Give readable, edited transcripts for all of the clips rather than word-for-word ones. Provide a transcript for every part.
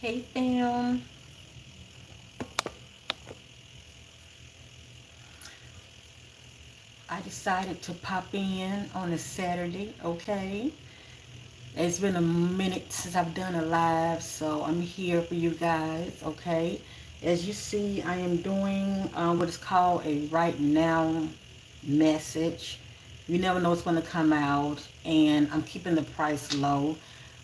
Hey fam, I decided to pop in on a Saturday, okay? It's been a minute since I've done a live, so I'm here for you guys, okay? As you see, I am doing what is called a right now message. You never know what's going to come out, and I'm keeping the price low.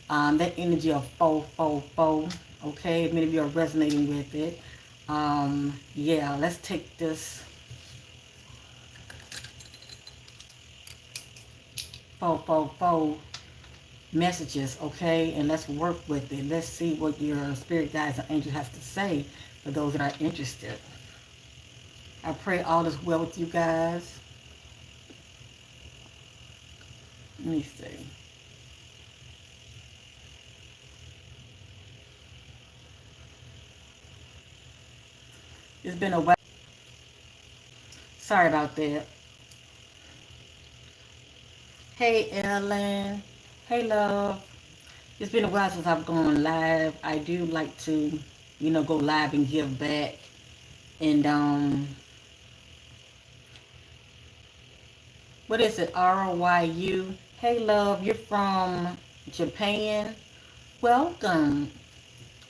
That energy of 444, okay? Many of you are resonating with it. Yeah, let's take this 444 messages, okay? And let's work with it. Let's see what your spirit guides and angels have to say for those that are interested. I pray all is well with you guys. Let me see. It's been a while. Sorry about that. Hey, Ellen. Hey, love. It's been a while since I've gone live. I do like to, go live and give back. And, what is it? RYU. Hey, love. You're from Japan. Welcome.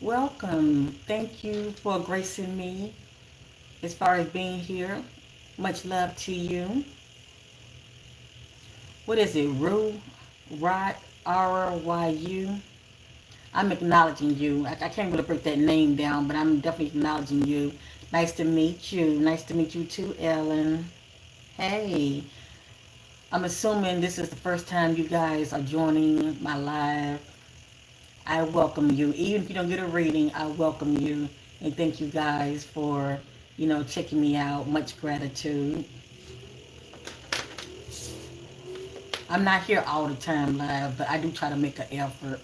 Welcome. Thank you for gracing me as far as being here. Much love to you. What is it? Rot, R-Y-U. I'm acknowledging you. I can't really break that name down, but I'm definitely acknowledging you. Nice to meet you. Nice to meet you too, Ellen. Hey. I'm assuming this is the first time you guys are joining my live. I welcome you. Even if you don't get a reading, I welcome you. And thank you guys for, checking me out. Much gratitude. I'm not here all the time live, but I do try to make an effort.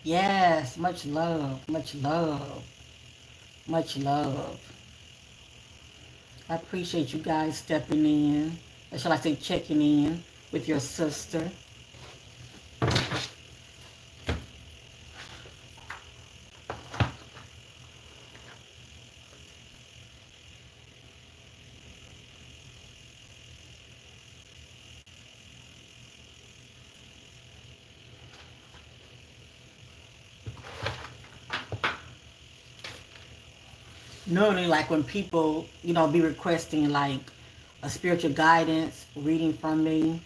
Yes, much love, much love, much love. I appreciate you guys stepping in, or shall I say checking in with your sister. Normally, like when people, be requesting like a spiritual guidance reading from me,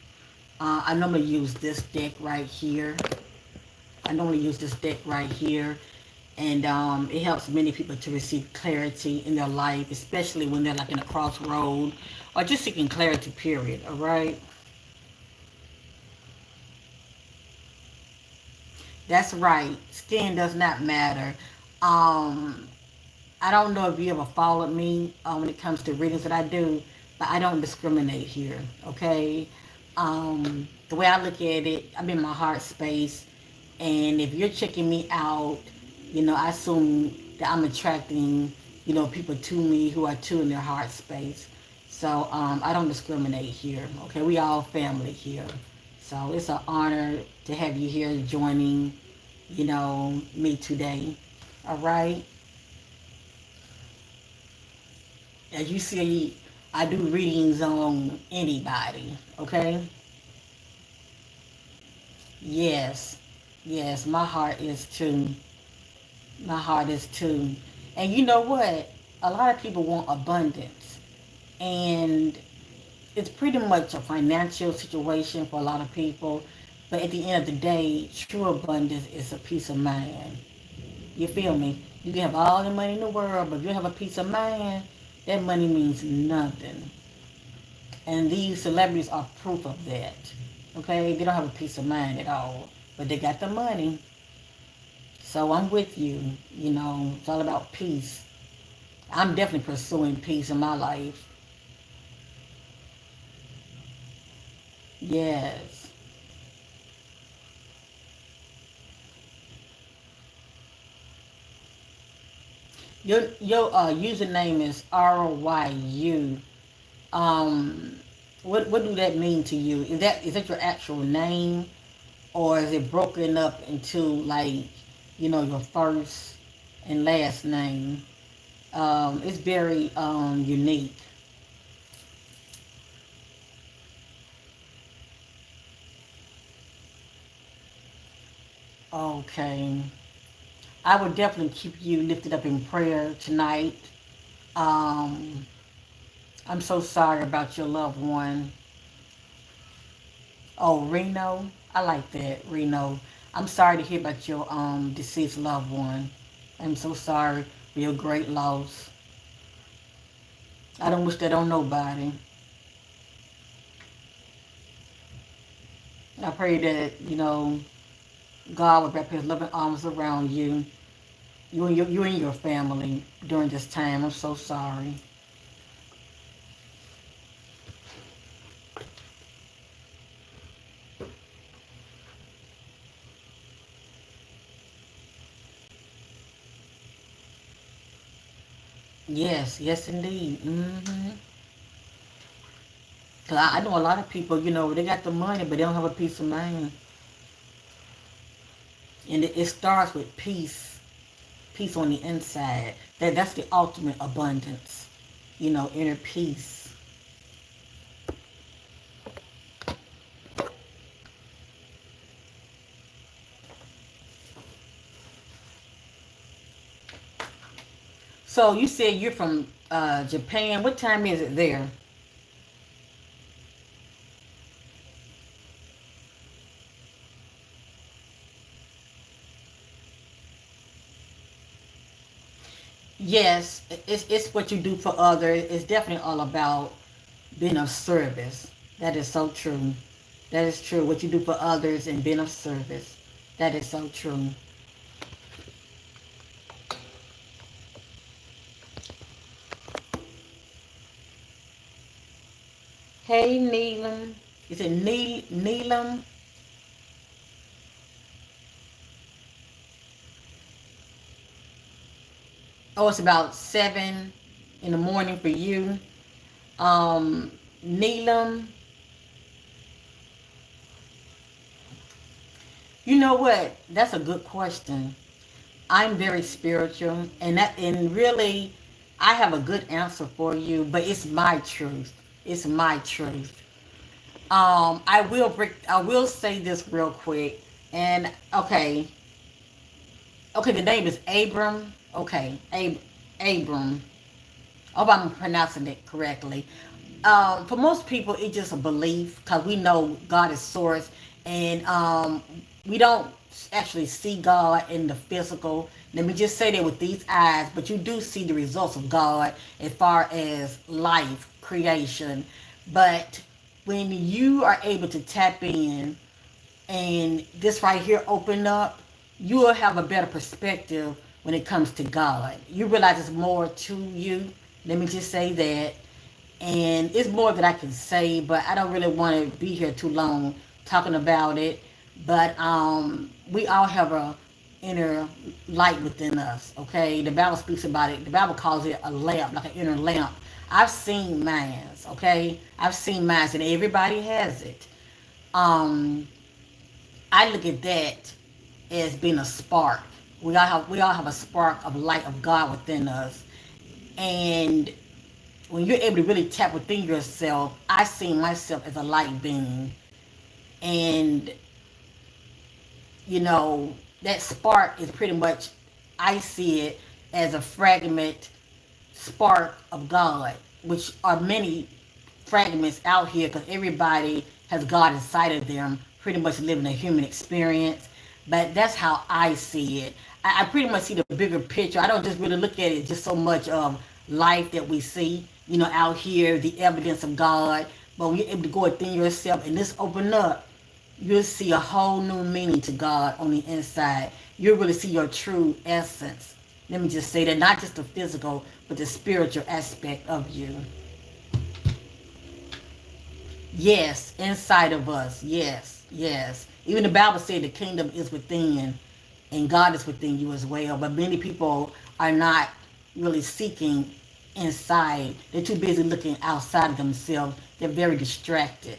I normally use this deck right here. I normally use this deck right here. And it helps many people to receive clarity in their life, especially when they're like in a crossroad or just seeking clarity, period. All right. That's right. Skin does not matter. Um, I don't know if you ever followed me when it comes to readings that I do, but I don't discriminate here. Okay. The way I look at it, I'm in my heart space, and if you're checking me out, I assume that I'm attracting, people to me who are too in their heart space. So I don't discriminate here. Okay, we all family here. So it's an honor to have you here joining, me today. All right. As you see, I do readings on anybody. Okay. Yes. Yes, my heart is too. My heart is too. And you know what? A lot of people want abundance. And it's pretty much a financial situation for a lot of people. But at the end of the day, true abundance is a peace of mind. You feel me? You can have all the money in the world, but if you don't have a peace of mind, that money means nothing. And these celebrities are proof of that. Okay? They don't have a peace of mind at all. But they got the money. So I'm with you. It's all about peace. I'm definitely pursuing peace in my life. Yes. Your username is RYU. Um, what do that mean to you? Is that your actual name, or is it broken up into like, your first and last name? It's very unique. Okay, I would definitely keep you lifted up in prayer tonight. Um, I'm so sorry about your loved one. Oh, Reno. I like that, Reno. I'm sorry to hear about your deceased loved one. I'm so sorry for your great loss. I don't wish that on nobody. I pray that, God will wrap his loving arms around you. You and your family during this time. I'm so sorry. Yes, yes indeed. Cause I know a lot of people, they got the money, but they don't have a peace of mind. And it starts with peace on the inside. That's the ultimate abundance. Inner peace. So you said you're from Japan. What time is it there? Yes, it's what you do for others. It's definitely all about being of service. That is so true. That is true. What you do for others and being of service. That is so true. Hey, Neelam. Is it Neelam? Oh, it's about 7 in the morning for you. Um, Neelam, you know what? That's a good question. I'm very spiritual, and really, I have a good answer for you, but it's my truth. It's my truth. I will say this real quick, and okay, the name is Abram. Okay, Abram. I hope I'm pronouncing it correctly. For most people, it's just a belief because we know God is source, and we don't actually see God in the physical. Let me just say that with these eyes, but you do see the results of God as far as life, creation. But when you are able to tap in and this right here open up, you will have a better perspective when it comes to God. You realize there's more to you. Let me just say that. And it's more that I can say, but I don't really want to be here too long talking about it. But we all have a inner light within us. Okay, the Bible speaks about it. The Bible calls it a lamp, like an inner lamp. I've seen mines. Okay, I've seen mines, and everybody has it. Um, I look at that as being a spark. We all have a spark of light of God within us, and when you're able to really tap within yourself, I see myself as a light being. And, you know, that spark is pretty much, I see it as a fragment spark of God, which are many fragments out here because everybody has God inside of them, pretty much living a human experience. But that's how I see it. I pretty much see the bigger picture. I don't just really look at it just so much of life that we see, out here, the evidence of God. But when you're able to go within yourself and just open up, you'll see a whole new meaning to God on the inside. You'll really see your true essence. Let me just say that, not just the physical, but the spiritual aspect of you. Yes, inside of us. Yes, yes. Even the Bible said the kingdom is within and God is within you as well. But many people are not. really seeking inside. They're too busy looking outside of themselves. They're very distracted.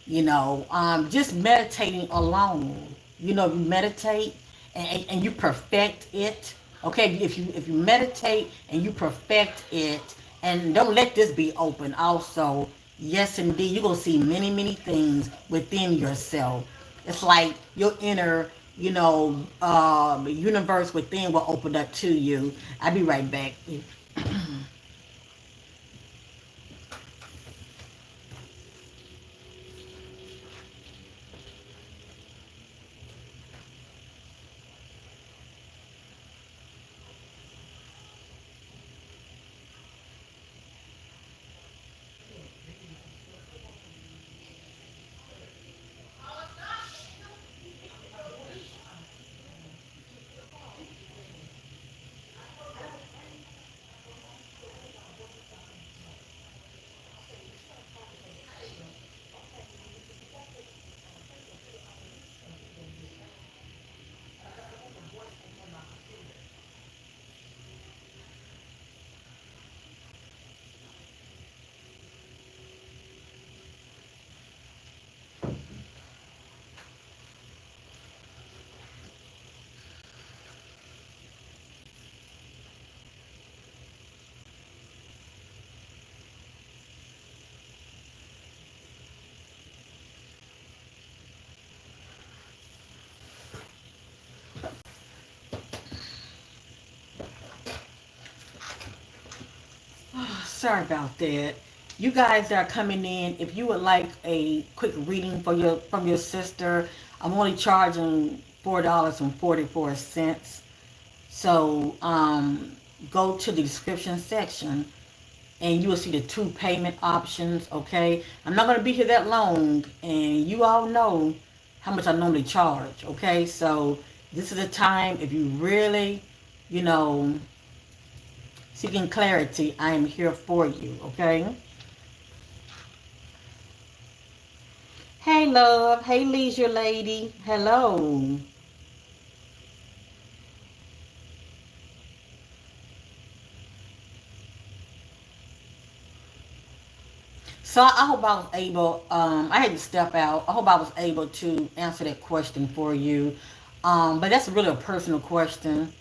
Just meditating alone. If you meditate and you perfect it, okay, if you meditate and you perfect it, and don't let this be open also, yes indeed, you're gonna see many, many things within yourself. It's like your inner, universe within will open up to you. I'll be right back. Sorry about that. You guys that are coming in, if you would like a quick reading for your from your sister, I'm only charging $4.44. So go to the description section and you will see the two payment options. Okay, I'm not gonna be here that long, and you all know how much I normally charge. Okay, so this is the time if you really, you know, seeking clarity, I am here for you. Okay. Hey, love. Hey, leisure lady. Hello. So I hope I was able. I had to step out. I hope I was able to answer that question for you. But that's really a personal question,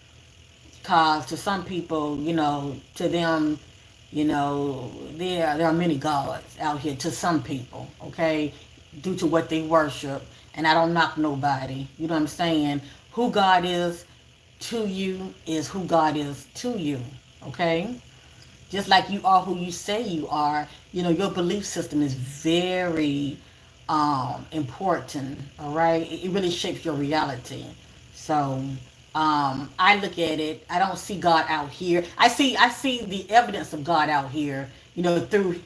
cause to some people, to them, there are many gods out here. To some people, okay, due to what they worship, and I don't knock nobody. You know what I'm saying? Who God is to you is who God is to you. Okay? Just like you are who you say you are, your belief system is very important. All right? It really shapes your reality. So I look at it. I don't see God out here. I see the evidence of God out here, through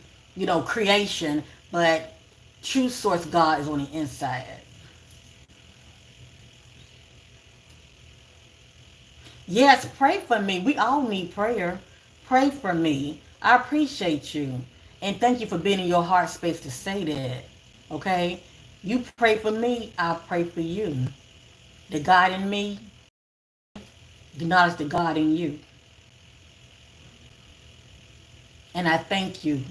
creation, but true source God is on the inside. Yes, pray for me. We all need prayer. Pray for me. I appreciate you. And thank you for being in your heart space to say that. Okay? You pray for me, I'll pray for you. The God in me, acknowledge the God in you. And I thank you.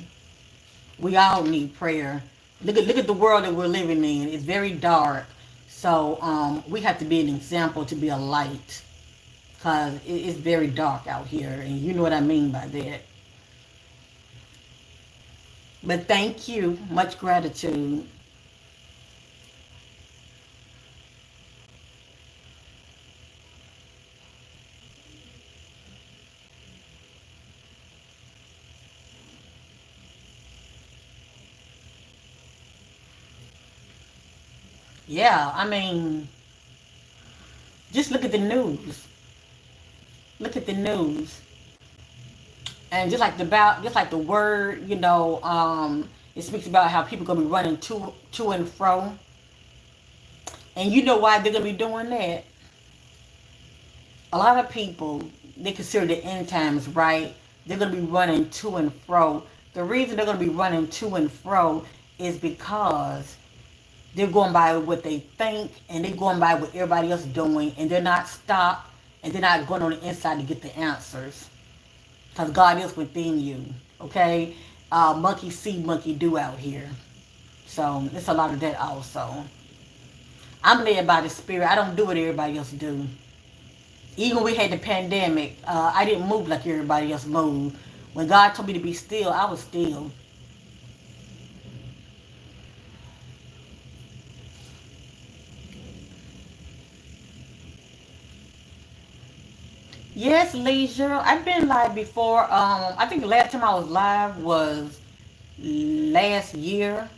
We all need prayer. Look at the world that we're living in. It's very dark. So we have to be an example, to be a light. Because it's very dark out here. And you know what I mean by that. But thank you. Much gratitude. Yeah, I mean, just look at the news. Look at the news. And just like the word, it speaks about how people gonna be running to and fro. And you know why they're gonna be doing that? A lot of people, they consider the end times, right? They're gonna be running to and fro. The reason they're gonna be running to and fro is because they're going by what they think, and they're going by what everybody else is doing, and they're not stopped, and they're not going on the inside to get the answers. because God is within you. Okay, monkey see, monkey do out here. So it's a lot of that also. I'm led by the Spirit. I don't do what everybody else do. Even when we had the pandemic, I didn't move like everybody else moved. When God told me to be still, I was still. Yes, Leisure. I've been live before. I think the last time I was live was last year.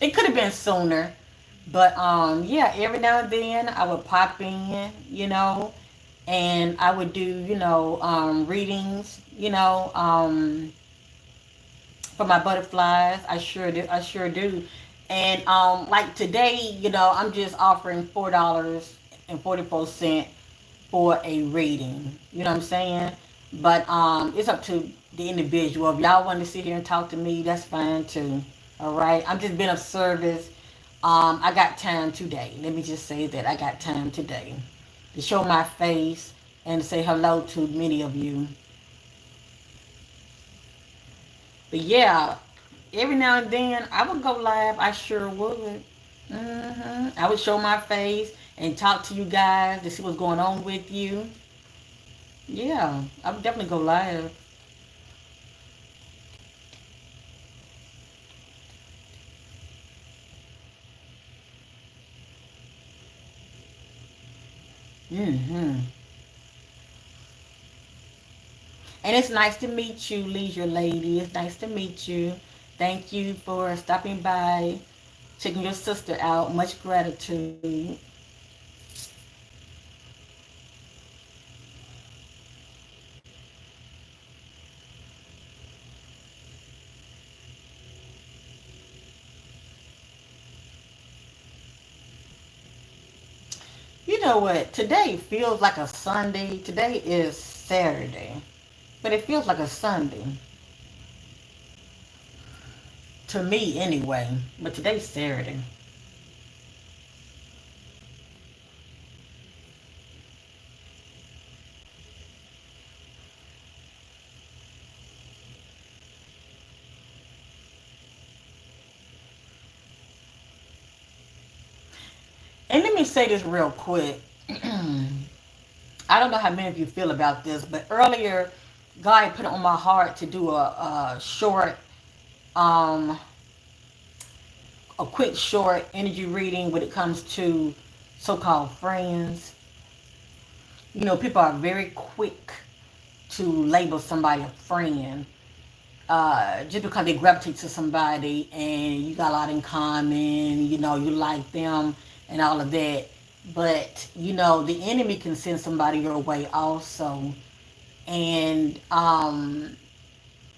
It could have been sooner, but yeah, every now and then I would pop in, and I would do, readings, for my butterflies. I sure do. I sure do. And like today, I'm just offering $4.44 for a reading. You know what I'm saying? But it's up to the individual. If y'all want to sit here and talk to me, that's fine too. All right. I'm just being of service. I got time today. Let me just say that I got time today to show my face and say hello to many of you. But yeah, every now and then I would go live. I sure would. I would show my face and talk to you guys to see what's going on with you. Yeah, I would definitely go live. hmm And it's nice to meet you, Leisure Lady. It's nice to meet you. Thank you for stopping by, checking your sister out. Much gratitude. You know what? Today feels like a Sunday. Today is Saturday, but it feels like a Sunday to me anyway. But today's Saturday. And let me say this real quick. I don't know how many of you feel about this, but earlier, God put it on my heart to do a short, um, a quick short energy reading when it comes to so-called friends. People are very quick to label somebody a friend, just because they gravitate to somebody and you got a lot in common, you like them and all of that. But, the enemy can send somebody your way also. And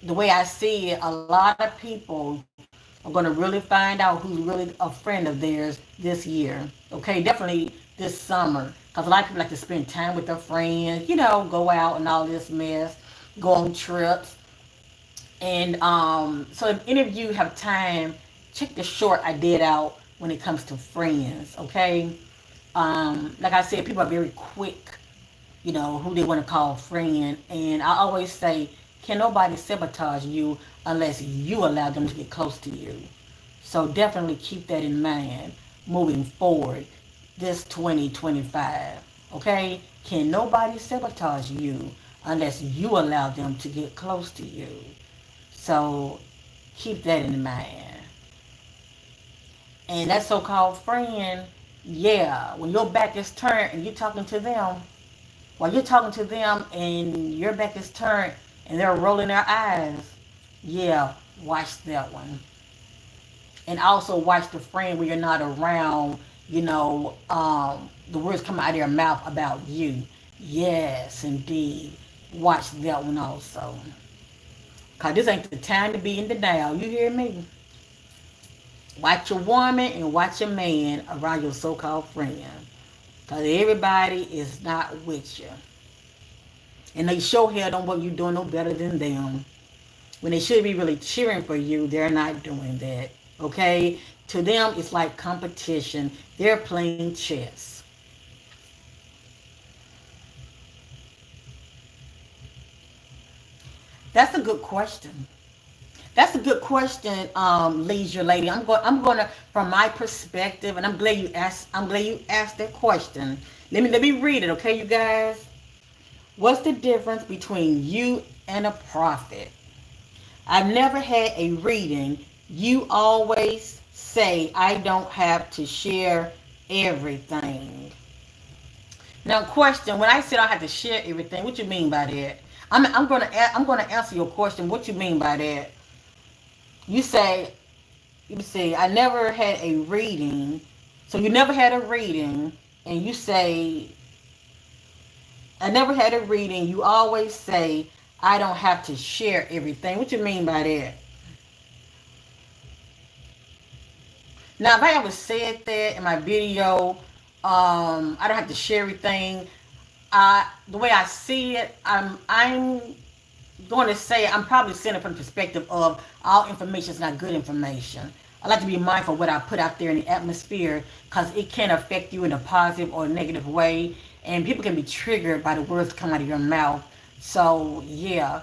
the way I see it, a lot of people are going to really find out who's really a friend of theirs this year. Okay, definitely this summer. Because a lot of people like to spend time with their friends, go out and all this mess, go on trips. And so if any of you have time, check the short I did out when it comes to friends, okay? Like I said, people are very quick, who they want to call friend. And I always say, can nobody sabotage you unless you allow them to get close to you. So definitely keep that in mind moving forward this 2025, okay? Can nobody sabotage you unless you allow them to get close to you. So keep that in mind. And that so-called friend, yeah, when your back is turned and you're talking to them, while you're talking to them and your back is turned and they're rolling their eyes, yeah, watch that one. And also watch the friend when you're not around, the words come out of their mouth about you. Yes, indeed. Watch that one also. Because this ain't the time to be in denial. You hear me? Watch your woman and watch your man around your so-called friend. Because everybody is not with you. And they sure hell don't want you doing no better than them. When they should be really cheering for you, they're not doing that. Okay? To them, it's like competition. They're playing chess. good question. That's a good question, leisure lady. I'm gonna, from my perspective, and I'm glad you asked that question. Let me read it, okay, you guys. What's the difference between you and a prophet? I've never had a reading. You always say I don't have to share everything. Now, question: when I said I have to share everything, what you mean by that? I'm gonna answer your question. What you mean by that? You say, you see, I never had a reading. So you never had a reading, and you say I never had a reading. You always say I don't have to share everything. What you mean by that? Now, if I ever said that in my video, I don't have to share everything. The way I see it, I'm going to say I'm probably saying it from the perspective of all information is not good information. I like to be mindful of what I put out there in the atmosphere because it can affect you in a positive or negative way, and people can be triggered by the words that come out of your mouth. So yeah,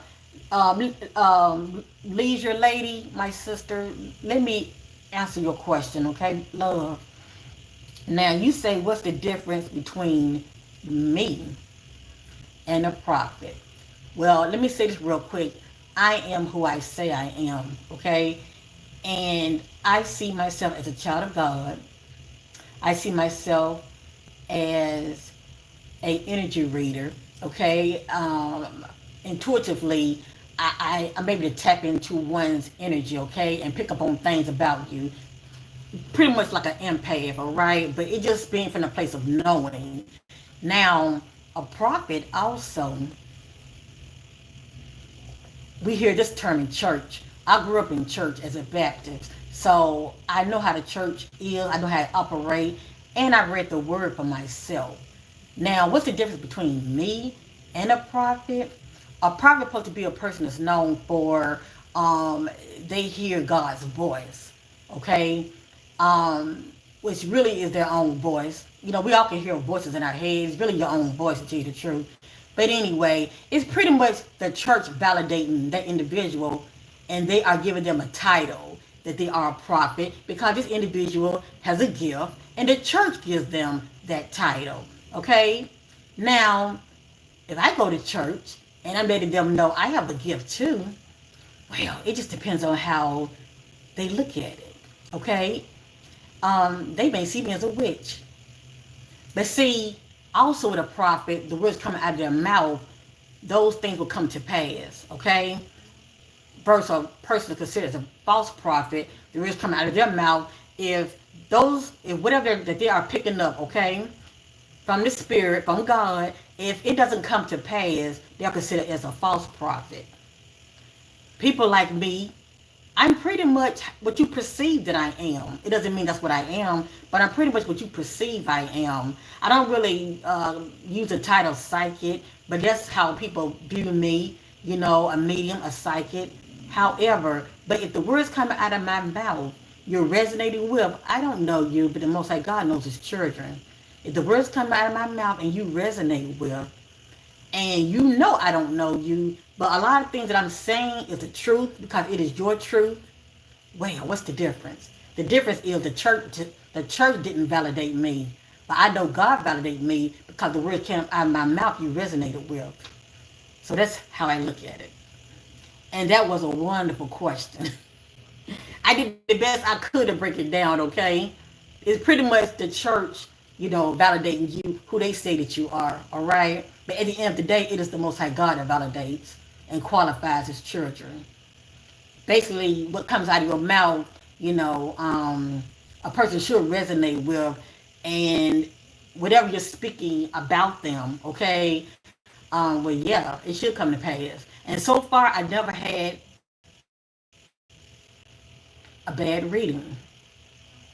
leisure lady, my sister, let me answer your question, okay, love. Now you say, what's the difference between me and a prophet? Well, let me say this real quick. I am who I say I am, okay? And I see myself as a child of God. I see myself as a energy reader, okay? Intuitively, I'm able to tap into one's energy, okay? And pick up on things about you. Pretty much like an empath, all right? But it just being from the place of knowing. Now, a prophet also, we hear this term in church. I grew up in church as a Baptist, so I know how the church is. I know how it operates, and I read the word for myself. Now, what's the difference between me and a prophet? A prophet is supposed to be a person that's known for they hear God's voice, okay? Which really is their own voice. You know, we all can hear voices in our heads. It's really your own voice, to tell you the truth. But anyway, it's pretty much the church validating that individual, and they are giving them a title that they are a prophet because this individual has a gift, and the church gives them that title. Okay? Now, if I go to church and I'm letting them know I have a gift too, well, it just depends on how they look at it. Okay? They may see me as a witch. But see, also with a prophet, the words coming out of their mouth, those things will come to pass, okay? Versus a person considered as a false prophet, the words coming out of their mouth, if whatever that they are picking up, okay, from the spirit, from God, if it doesn't come to pass, they're considered as a false prophet. People like me, I'm pretty much what you perceive that I am. It doesn't mean that's what I am, but I'm pretty much what you perceive I am. I don't really use the title psychic, but that's how people view me. You know, a medium, a psychic. However, but if the words come out of my mouth, you're resonating with, I don't know you, but the Most High God knows His children. If the words come out of my mouth and you resonate with, and you know I don't know you, but a lot of things that I'm saying is the truth because it is your truth. Well, what's the difference? The difference is the church didn't validate me, but I know God validated me because the words came out of my mouth you resonated with. So that's how I look at it. And that was a wonderful question. I did the best I could to break it down, okay? It's pretty much the church, validating you, who they say that you are, all right? But at the end of the day, it is the Most High God that validates and qualifies His children. Basically, what comes out of your mouth, a person should resonate with, and whatever you're speaking about them, okay? Well, yeah, it should come to pass. And so far, I never had a bad reading.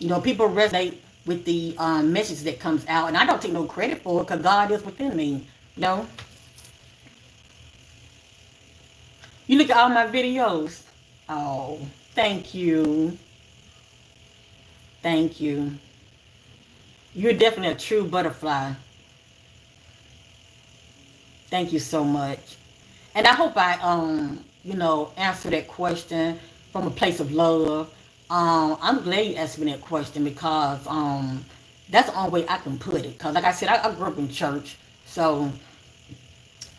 People resonate with the message that comes out, and I don't take no credit for it because God is within me. You know, you look at all my videos. Oh, thank you, thank you. You're definitely a true butterfly. Thank you so much, and I hope I answer that question from a place of love. I'm glad you asked me that question because that's the only way I can put it. Because like I said, I grew up in church, so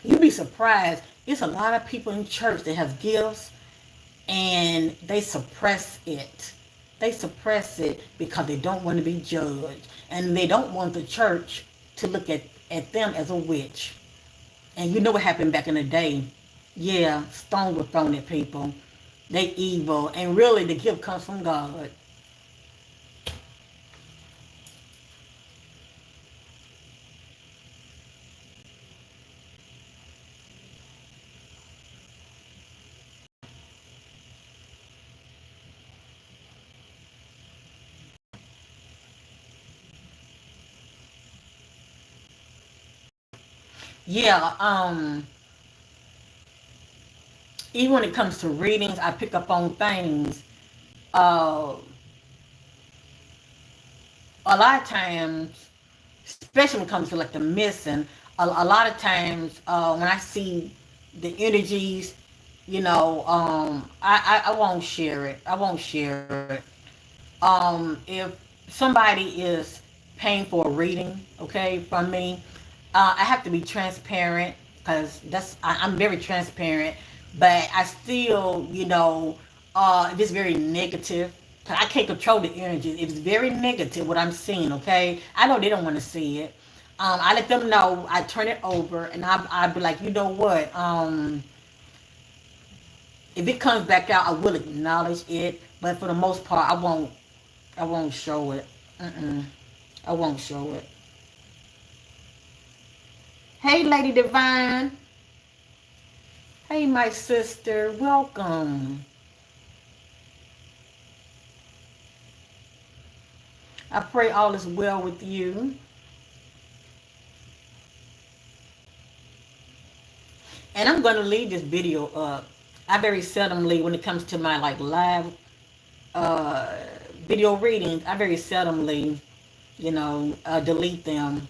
you'd be surprised. It's a lot of people in church that have gifts and they suppress it. They suppress it because they don't want to be judged. And they don't want the church to look at them as a witch. And you know what happened back in the day. Yeah, stones were thrown at people. They evil. And really the gift comes from God. Yeah, even when it comes to readings, I pick up on things. Uh, a lot of times, especially when it comes to like the missing, a lot of times when I see the energies, I won't share it. I won't share it. If somebody is paying for a reading, okay, from me, I have to be transparent because I'm very transparent, but I still, if it's very negative, 'cause I can't control the energy. If it's very negative, what I'm seeing, okay, I know they don't want to see it. I let them know. I turn it over, and I be like, you know what? If it comes back out, I will acknowledge it, but for the most part, I won't. I won't show it. Mm-mm. I won't show it. Hey, Lady Divine. Hey, my sister. Welcome. I pray all is well with you. And I'm going to leave this video up. I very seldomly, when it comes to my like live uh, video readings, I very seldomly, delete them.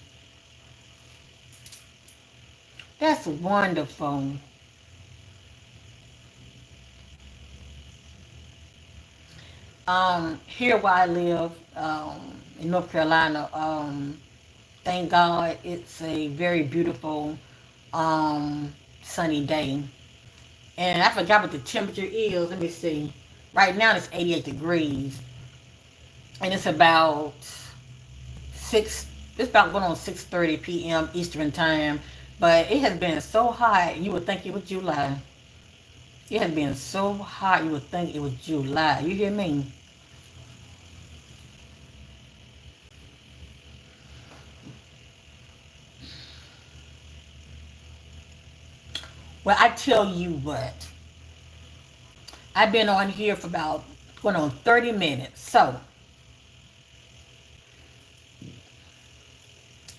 That's wonderful. Here where I live, in North Carolina, thank God it's a very beautiful, sunny day. And I forgot what the temperature is. Let me see. Right now it's 88 degrees. And it's about 6, it's about going on 6:30 p.m. Eastern time. But it has been so hot, you would think it was July. It has been so hot, you would think it was July. You hear me? Well, I tell you what. I've been on here for about going on 30 minutes. So,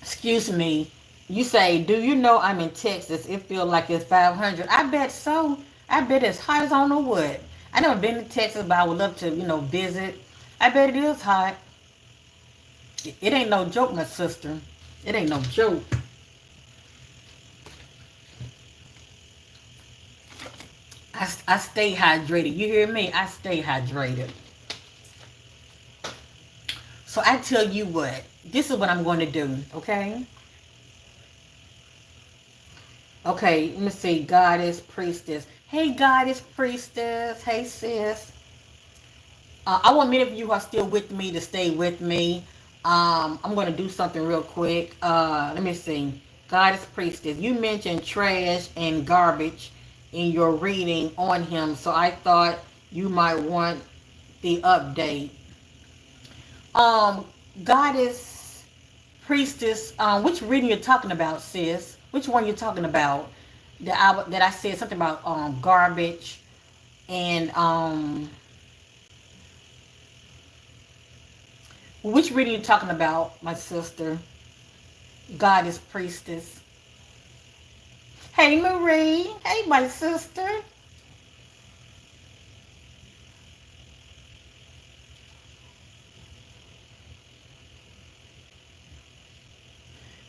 excuse me. You say, do you know I'm in Texas? It feels like it's 500. I bet so. I bet it's hot as I don't know what. I never been to Texas, but I would love to, visit. I bet it is hot. It ain't no joke, my sister. It ain't no joke. I stay hydrated. You hear me? I stay hydrated. So I tell you what. This is what I'm going to do. Okay? Okay, let me see. Goddess, priestess. Hey, goddess, priestess. Hey, sis. I want many of you who are still with me to stay with me. I'm going to do something real quick. Let me see. Goddess, priestess. You mentioned trash and garbage in your reading on him, so I thought you might want the update. Um, Goddess, priestess. Which reading you're talking about, sis? Which one you're talking about? That I said something about garbage and which reading you talking about, my sister? Goddess, priestess. Hey Marie. Hey my sister.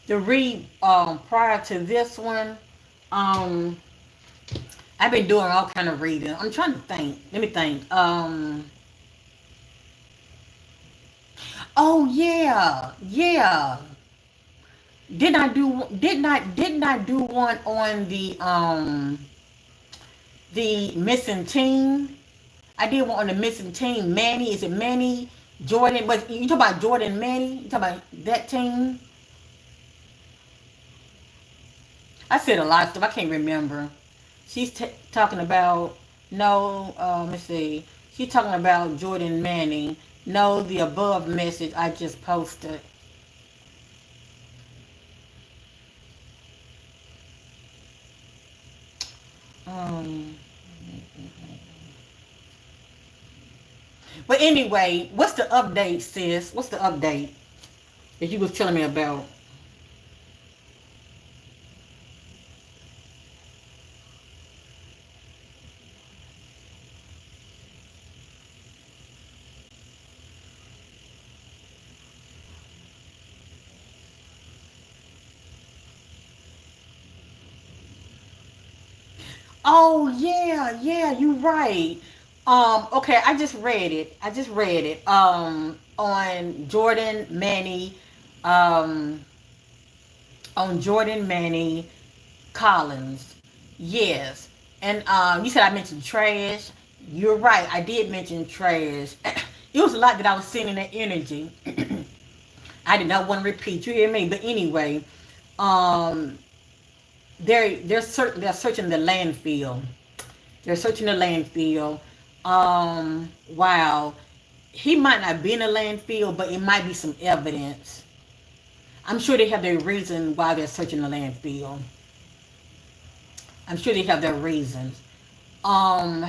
The read prior to this one, um I've been doing all kind of reading. I'm trying to think. Let me think. Oh yeah, yeah. Didn't I do one on the missing team? I did one on the missing team. Manny, is it Manny? Jordan, but you talk about Jordan Manny? You talk about that team? I said a lot of stuff. I can't remember. She's talking about no. Let's see. She's talking about Jordan Manning. No, the above message I just posted. Um, but anyway, what's the update, sis? What's the update that you was telling me about? Oh yeah, yeah, you right. Okay, I just read it. I just read it. On Jordan Manny, um, on Jordan Manny Collins. Yes. And you said I mentioned trash. You're right. I did mention trash. It was a lot that I was seeing in that energy. I did not want to repeat. You hear me? But anyway, um, they're searching the landfill. They're searching the landfill. Wow. He might not be in the landfill, but it might be some evidence. I'm sure they have their reason why they're searching the landfill. I'm sure they have their reasons. Um,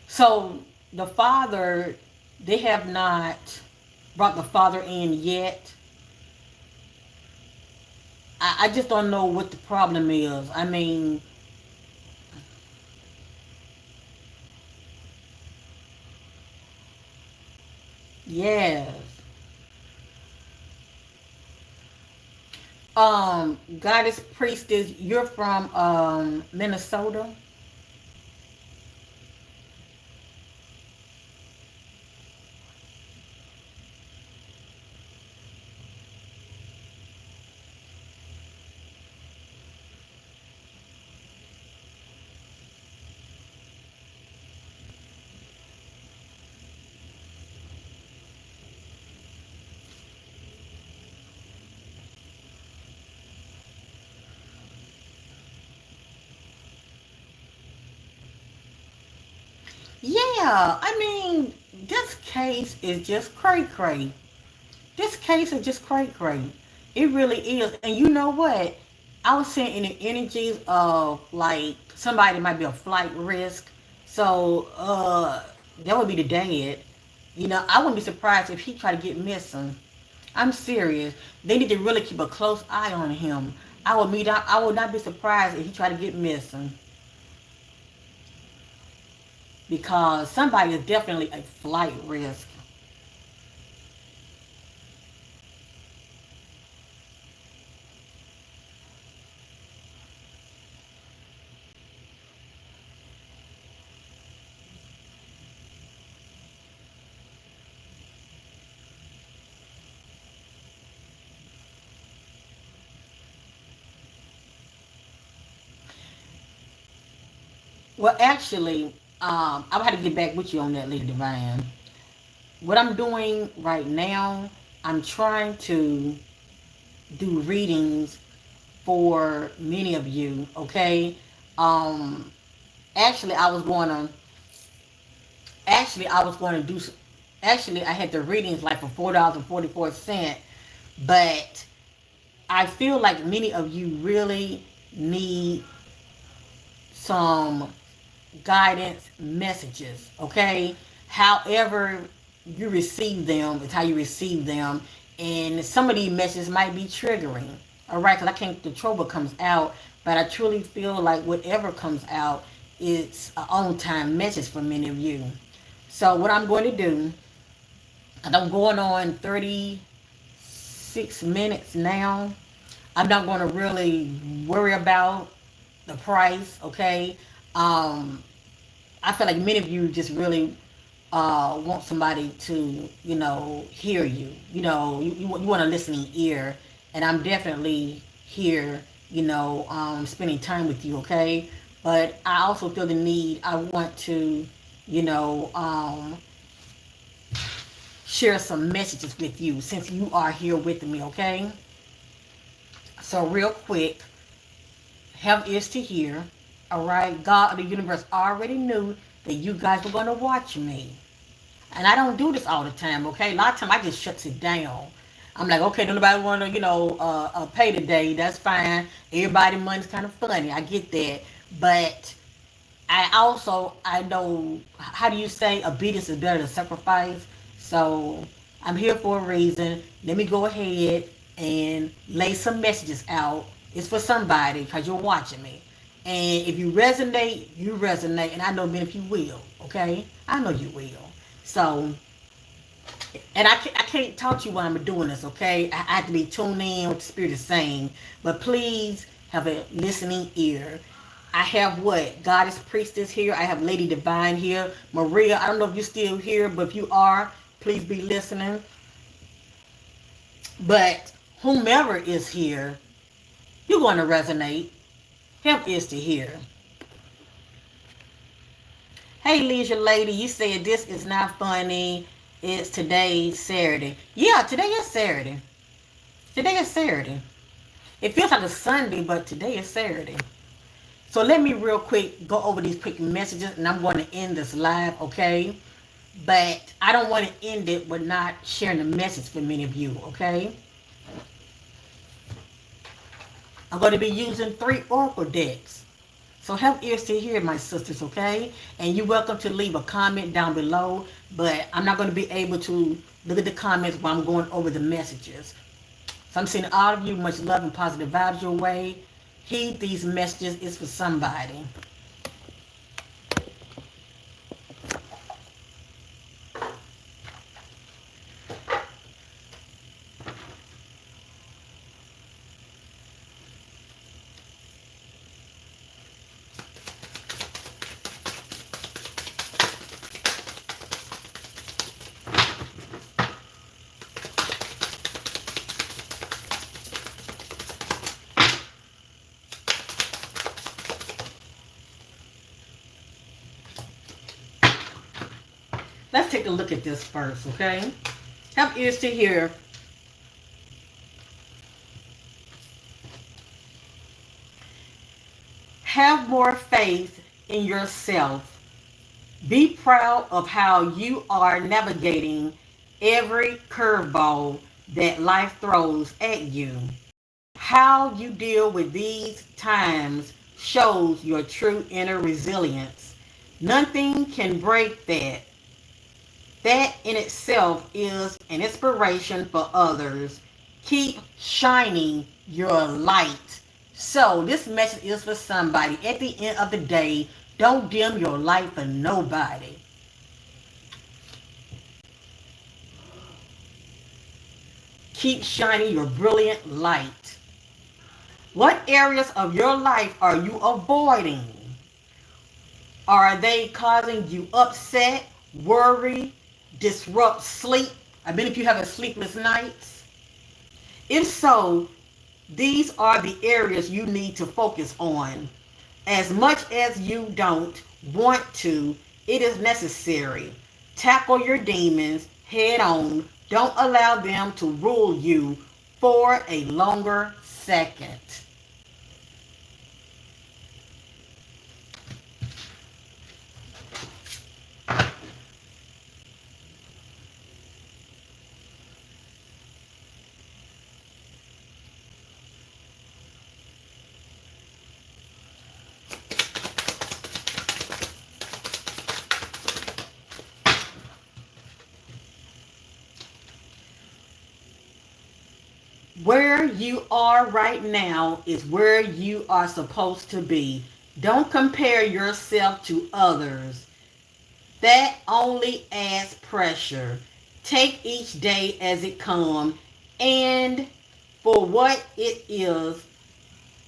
so the father, they have not brought the father in yet. I just don't know what the problem is. I mean, yes. Goddess priestess, you're from Minnesota. Yeah, I mean, this case is just cray cray. This case is just cray cray. It really is. And you know what? I was seeing in the energies of like somebody might be a flight risk. So that would be the dad. You know, I wouldn't be surprised if he tried to get missing. I'm serious. They need to really keep a close eye on him. I would not be surprised if he tried to get missing because somebody is definitely a flight risk. Well, actually, I would have to get back with you on that, Lady Divine. What I'm doing right now, I'm trying to do readings for many of you. Okay. Um, actually, I was going to. Actually, I was going to do. Actually, I had the readings like for $4.44, but I feel like many of you really need some guidance messages, okay? However you receive them is how you receive them. And some of these messages might be triggering, all right? Because I can't control what comes out, but I truly feel like whatever comes out, it's an on-time message for many of you. So what I'm going to do, and I'm going on 36 minutes now, I'm not going to really worry about the price, okay? Um, I feel like many of you just really want somebody to, hear you. You want a listening ear, and I'm definitely here, spending time with you, okay? But I also feel the need. I want to, you know, um, share some messages with you since you are here with me, okay? So real quick, have ears to hear. All right, God of the universe already knew that you guys were going to watch me. And I don't do this all the time, okay? A lot of time I just shuts it down. I'm like, okay, don't nobody want to, pay today. That's fine. Everybody money's kind of funny. I get that. But I know, how do you say, obedience is better than sacrifice? So I'm here for a reason. Let me go ahead and lay some messages out. It's for somebody because you're watching me. And if you resonate, and I know many of you will, okay? I know you will. So, and I can't talk to you while I'm doing this, okay? I have to be tuned in what the Spirit is saying. But please have a listening ear. I have what? Goddess Priestess here. I have Lady Divine here. Maria, I don't know if you're still here, but if you are, please be listening. But whomever is here, you're going to resonate. Help is to hear. Hey, Leisure Lady, you said this is not funny. It's today, Saturday. Yeah, today is Saturday. Today is Saturday. It feels like a Sunday, but today is Saturday. So let me real quick go over these quick messages, and I'm going to end this live, okay? But I don't want to end it with not sharing the message for many of you, okay? I'm going to be using 3 oracle decks. So have ears to hear, my sisters, okay? And you're welcome to leave a comment down below, but I'm not going to be able to look at the comments while I'm going over the messages. So I'm sending all of you much love and positive vibes your way. Heed these messages. It's for somebody. Let's take a look at this first, okay? Have ears to hear. Have more faith in yourself. Be proud of how you are navigating every curveball that life throws at you. How you deal with these times shows your true inner resilience. Nothing can break that. That in itself is an inspiration for others. Keep shining your light. So this message is for somebody. At the end of the day, don't dim your light for nobody. Keep shining your brilliant light. What areas of your life are you avoiding? Are they causing you upset, worry, disrupt sleep? I mean, if you have sleepless nights. If so, these are the areas you need to focus on. As much as you don't want to, it is necessary. Tackle your demons head on. Don't allow them to rule you for a longer second. Where you are right now is where you are supposed to be. Don't compare yourself to others. That only adds pressure. Take each day as it comes and for what it is.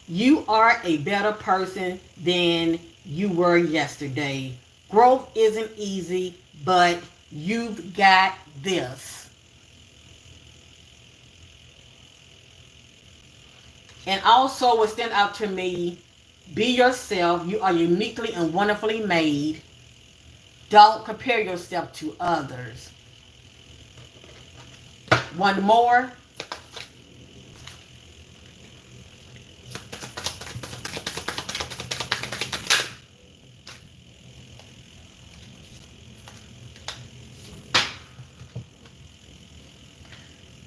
You are a better person than you were yesterday. Growth isn't easy, but you've got this. And also, what stand out to me, be yourself. You are uniquely and wonderfully made. Don't compare yourself to others. One more.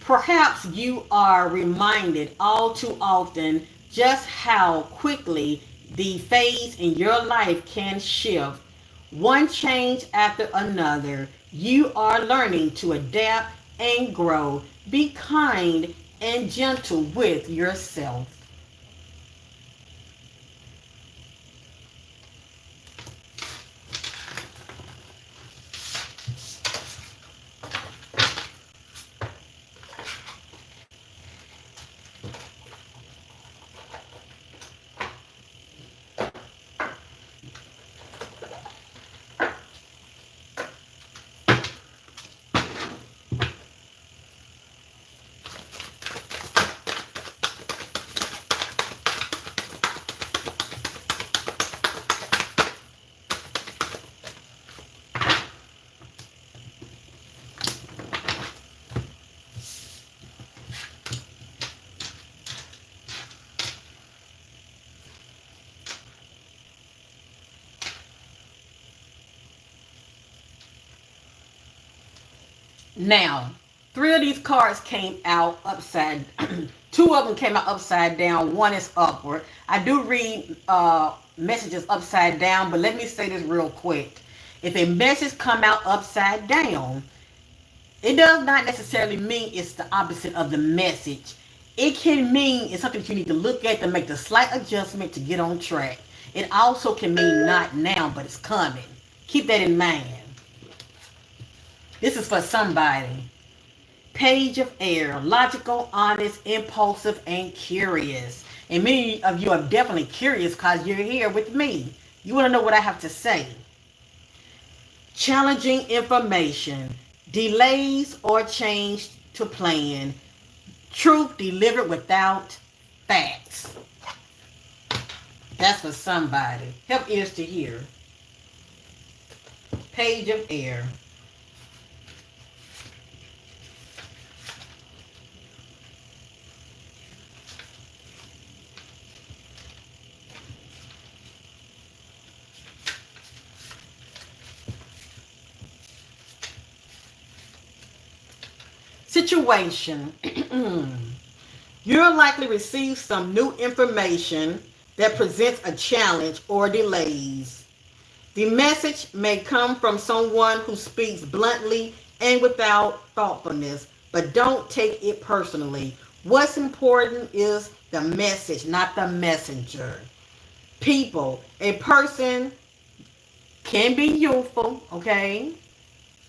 Perhaps you are reminded all too often just how quickly the phase in your life can shift. One change after another. You are learning to adapt and grow. Be kind and gentle with yourself. Now, three of these cards came out upside. Two of them came out upside down. One is upward. I do read messages upside down, but let me say this real quick. If a message come out upside down, it does not necessarily mean it's the opposite of the message. It can mean it's something you need to look at to make the slight adjustment to get on track. It also can mean not now, but it's coming. Keep that in mind. This is for somebody. Page of air, logical, honest, impulsive, and curious. And many of you are definitely curious because you're here with me. You want to know what I have to say. Challenging information, delays or change to plan, truth delivered without facts. That's for somebody. Help ears to hear. Page of air. Situation. You'll likely receive some new information that presents a challenge or delays. The message may come from someone who speaks bluntly and without thoughtfulness, but don't take it personally. What's important is the message, not the messenger. People, a person can be youthful, okay?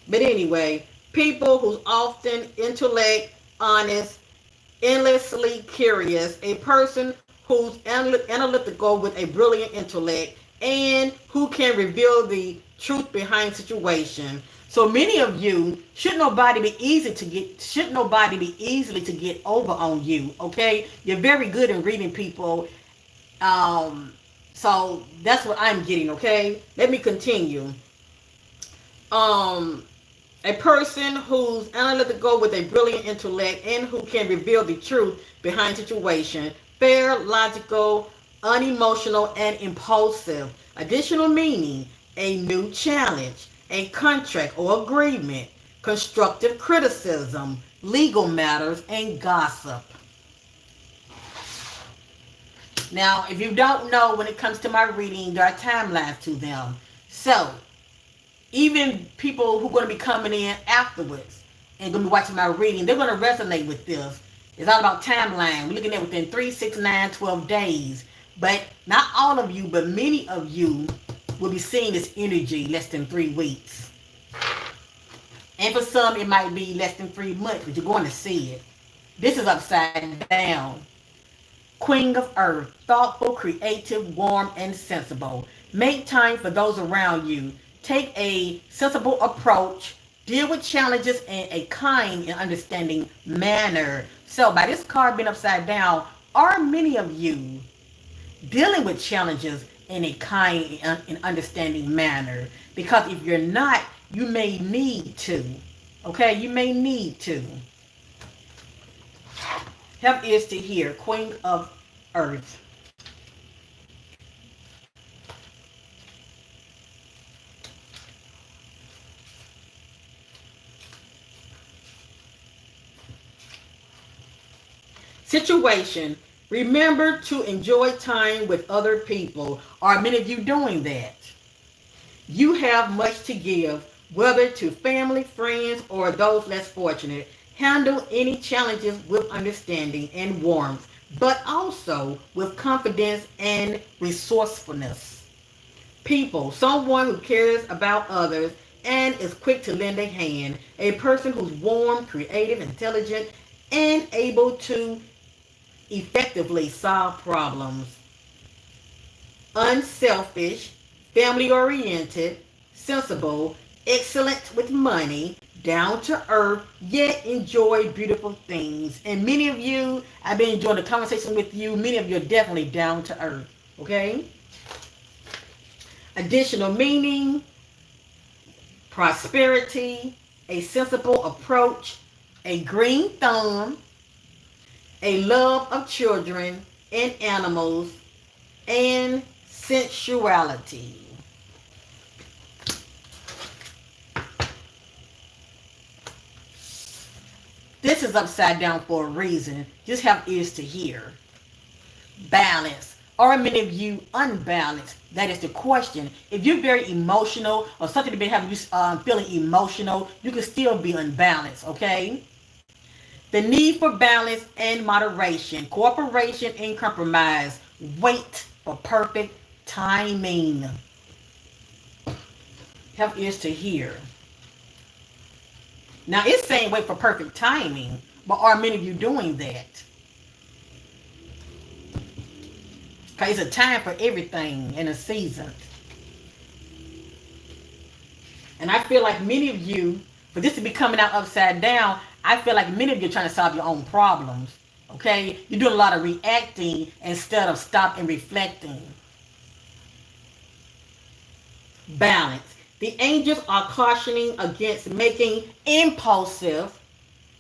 But anyway, people who's often intellect, honest, endlessly curious, a person who's analytical with a brilliant intellect, and who can reveal the truth behind situation. So many of you should nobody be easily to get over on you. Okay, you're very good in reading people. So that's what I'm getting. Okay, let me continue. A person who's analytical with a brilliant intellect and who can reveal the truth behind situation. Fair, logical, unemotional, and impulsive. Additional meaning, a new challenge, a contract or agreement, constructive criticism, legal matters, and gossip. Now, if you don't know, when it comes to my reading, there are timelines to them. So, even people who are going to be coming in afterwards and going to be watching my reading, they're going to resonate with this. It's all about timeline. We're looking at within 3, 6, 9, 12 days. But not all of you, but many of you will be seeing this energy less than 3 weeks. And for some, it might be less than 3 months, but you're going to see it. This is upside down. Queen of Earth, thoughtful, creative, warm, and sensible. Make time for those around you. Take a sensible approach. Deal with challenges in a kind and understanding manner. So, by this card being upside down, are many of you dealing with challenges in a kind and understanding manner? Because if you're not, you may need to. Okay, you may need to. Help is to hear. Queen of Earth. Situation. Remember to enjoy time with other people. Are many of you doing that? You have much to give, whether to family, friends, or those less fortunate. Handle any challenges with understanding and warmth, but also with confidence and resourcefulness. People, someone who cares about others and is quick to lend a hand. A person who's warm, creative, intelligent, and able to effectively solve problems. Unselfish, family oriented, sensible, excellent with money, down to earth, yet enjoy beautiful things. And many of you, I've been enjoying the conversation with you. Many of you are definitely down to earth. Okay? Additional meaning, prosperity, a sensible approach, a green thumb, a love of children and animals, and sensuality. This is upside down for a reason. Just have ears to hear. Balance. Are many of you unbalanced? That is the question. If you're very emotional or something that's been having you feeling emotional, you can still be unbalanced, okay? The need for balance and moderation, cooperation and compromise. Wait for perfect timing. Have ears to hear. Now it's saying wait for perfect timing, but are many of you doing that? Because it's a time for everything in a season. And I feel like many of you, for this to be coming out upside down, I feel like many of you are trying to solve your own problems. Okay? You're doing a lot of reacting instead of stop and reflecting. Balance. The angels are cautioning against making impulsive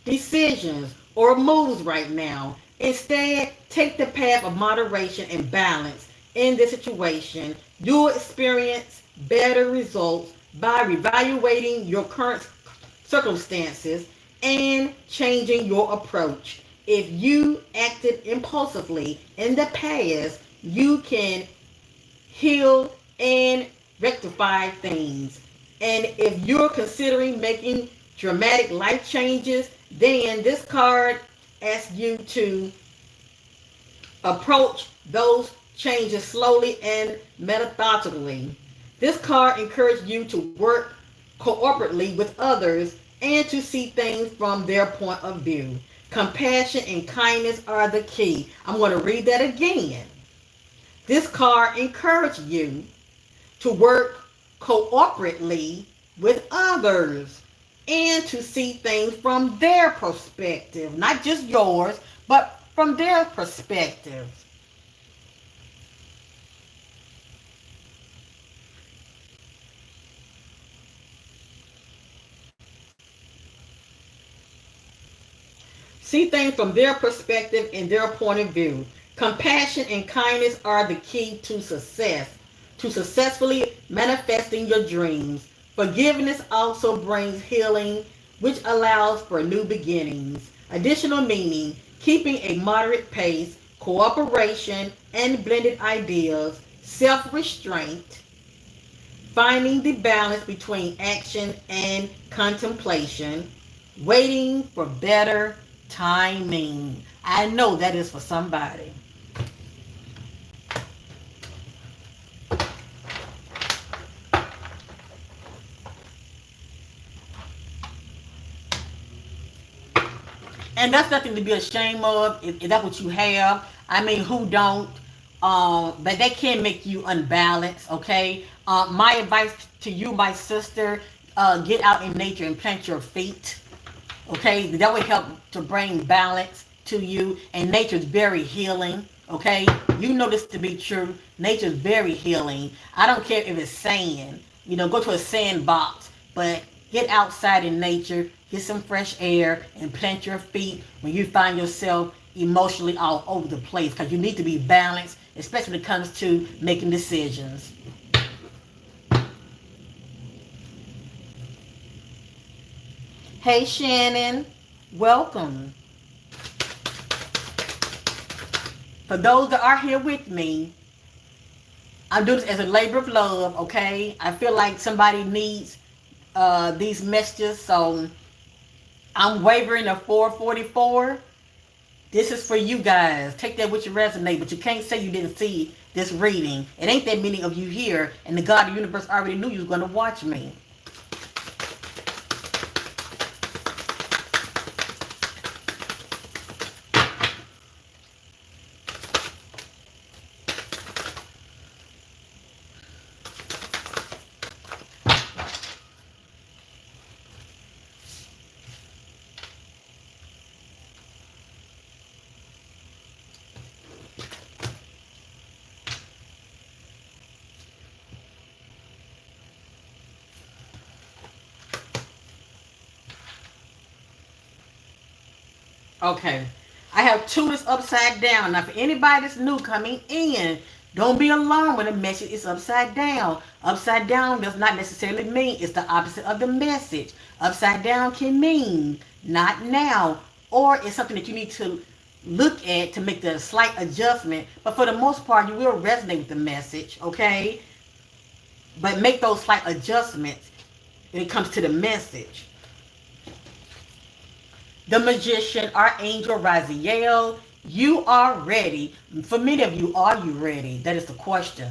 decisions or moves right now. Instead, take the path of moderation and balance in this situation. You'll experience better results by reevaluating your current circumstances and changing your approach. If you acted impulsively in the past, you can heal and rectify things. And if you're considering making dramatic life changes, then this card asks you to approach those changes slowly and methodically. This card encourages you to work cooperatively with others and to see things from their point of view. Compassion and kindness are the key. I'm going to read that again. This card encourages you to work cooperatively with others and to see things from their perspective, not just yours, but from their perspective. See things from their perspective and their point of view. Compassion and kindness are the key to success, to successfully manifesting your dreams. Forgiveness also brings healing, which allows for new beginnings. Additional meaning, keeping a moderate pace, cooperation and blended ideas, self-restraint, finding the balance between action and contemplation, waiting for better timing. I know that is for somebody. And that's nothing to be ashamed of. If that's what you have, I mean, who don't? But they can make you unbalanced, okay? My advice to you, my sister, get out in nature and plant your feet, okay? That will help to bring balance to you. And nature is very healing, okay? You know this to be true. Nature is very healing. I don't care if it's sand. Go to a sandbox, but get outside in nature, get some fresh air, and plant your feet when you find yourself emotionally all over the place, because you need to be balanced, especially when it comes to making decisions. Hey Shannon, welcome. For those that are here with me, I'm doing this as a labor of love, okay? I feel like somebody needs these messages, so I'm wavering a 444. This is for you guys. Take that with your resonate, but you can't say you didn't see this reading. It ain't that many of you here, and the God of the universe already knew you was going to watch me. Okay. I have two that's upside down. Now, for anybody that's new coming in, don't be alarmed when the message is upside down. Upside down does not necessarily mean it's the opposite of the message. Upside down can mean not now, or it's something that you need to look at to make the slight adjustment. But for the most part, you will resonate with the message, okay? But make those slight adjustments when it comes to the message. The Magician, Archangel Raziel, you are ready. For many of you, are you ready? That is the question.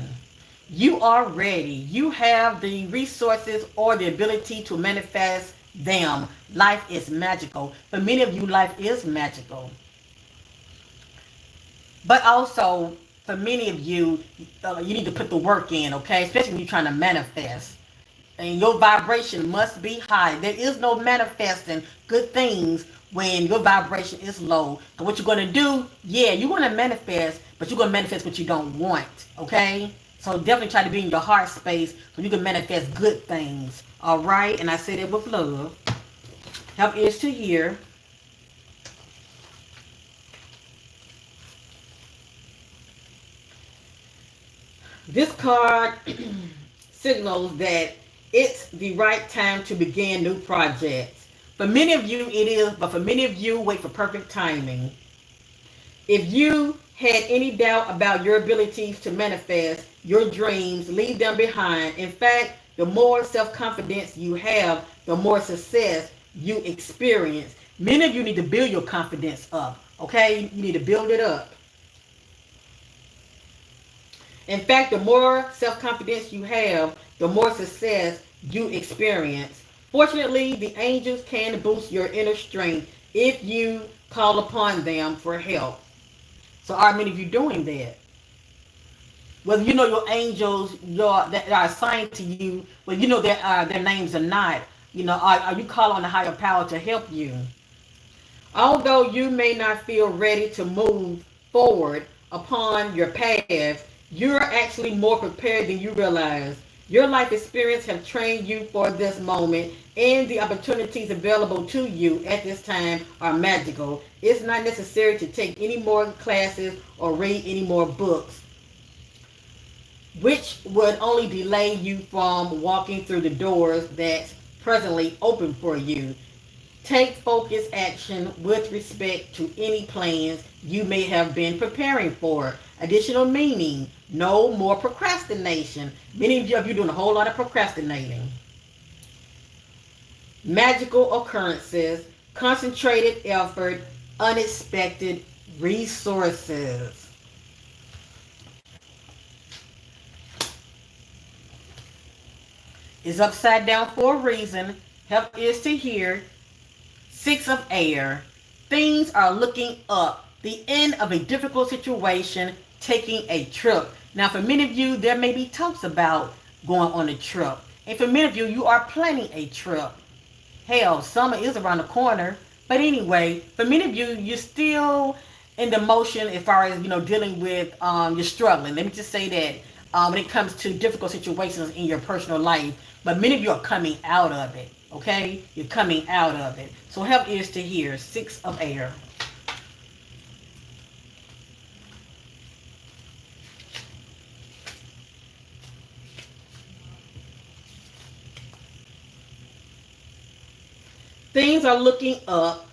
You are ready. You have the resources or the ability to manifest them. Life is magical. For many of you, life is magical. But also, for many of you, you need to put the work in, okay? Especially when you're trying to manifest. And your vibration must be high. There is no manifesting good things when your vibration is low. So what you're going to do, yeah, you're going to manifest, but you're going to manifest what you don't want, okay? So definitely try to be in your heart space so you can manifest good things, all right? And I say that with love. Help ears to hear. This card signals that it's the right time to begin new projects. For many of you, it is, but for many of you, wait for perfect timing. If you had any doubt about your abilities to manifest your dreams, leave them behind. In fact, the more self-confidence you have, the more success you experience. Many of you need to build your confidence up, okay? You need to build it up. In fact, the more self-confidence you have, the more success you experience. Fortunately, the angels can boost your inner strength if you call upon them for help. So are many of you doing that? Whether you know your angels that are assigned to you, whether you know their names or not, are you calling on the higher power to help you? Although you may not feel ready to move forward upon your path, you're actually more prepared than you realize. Your life experience have trained you for this moment, and the opportunities available to you at this time are magical. It's not necessary to take any more classes or read any more books, which would only delay you from walking through the doors that's presently open for you. Take focused action with respect to any plans you may have been preparing for. Additional meaning, no more procrastination. Many of you are doing a whole lot of procrastinating. Magical occurrences, concentrated effort, unexpected resources. It's upside down for a reason. Help is to hear. Six of air. Things are looking up. the end of a difficult situation, taking a trip. Now, for many of you, there may be talks about going on a trip. And for many of you, you are planning a trip. Hell, summer is around the corner. But anyway, for many of you, you're still in the motion as far as, dealing with, you're struggling. Let me just say that when it comes to difficult situations in your personal life. But many of you are coming out of it, okay? You're coming out of it. So help ears to hear. 6 of air. Things are looking up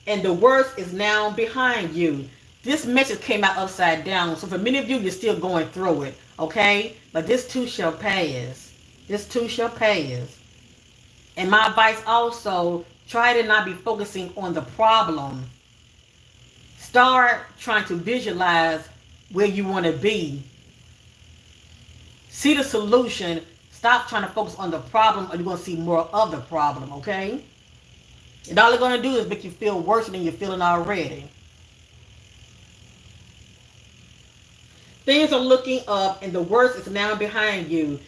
and the worst is now behind you. This message came out upside down. So for many of you, you're still going through it, okay? But this too shall pass. This too shall pass. And my advice also, try to not be focusing on the problem. Start trying to visualize where you want to be. See the solution. Stop trying to focus on the problem or you're going to see more of the problem, okay? And all it's going to do is make you feel worse than you're feeling already. Things are looking up and the worst is now behind you.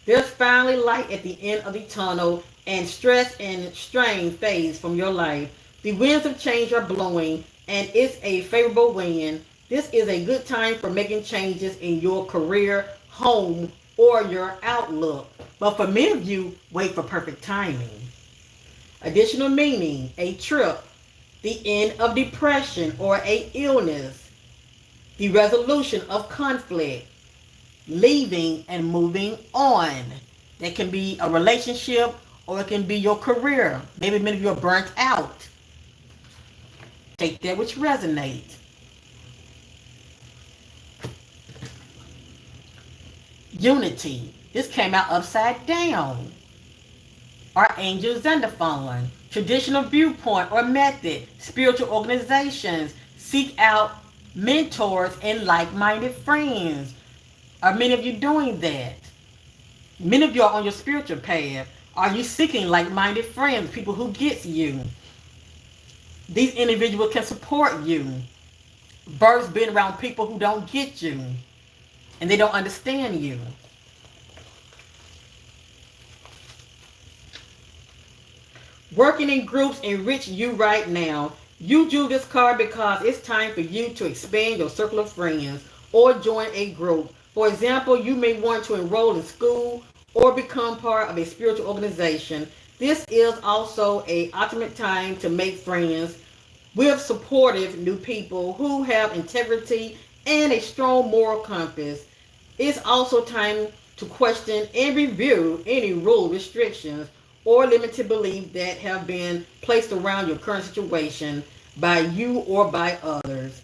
There's finally light at the end of the tunnel and stress and strain fades from your life. The winds of change are blowing and it's a favorable wind. This is a good time for making changes in your career, home, or your outlook. But for many of you, wait for perfect timing. Additional meaning, a trip, the end of depression or a illness, the resolution of conflict, leaving and moving on. That can be a relationship or it can be your career. Maybe many of you are burnt out. Take that which resonates. Unity. This came out upside down. Archangel Xenophon, traditional viewpoint or method, spiritual organizations, seek out mentors and like-minded friends. Are many of you doing that? Many of you are on your spiritual path. Are you seeking like-minded friends, people who get you? These individuals can support you. Versus being around people who don't get you and they don't understand you. Working in groups enrich you right now. You drew this card because it's time for you to expand your circle of friends or join a group. For example, you may want to enroll in school or become part of a spiritual organization. This is also an optimal time to make friends with supportive new people who have integrity and a strong moral compass. It's also time to question and review any rule restrictions or limited beliefs that have been placed around your current situation by you or by others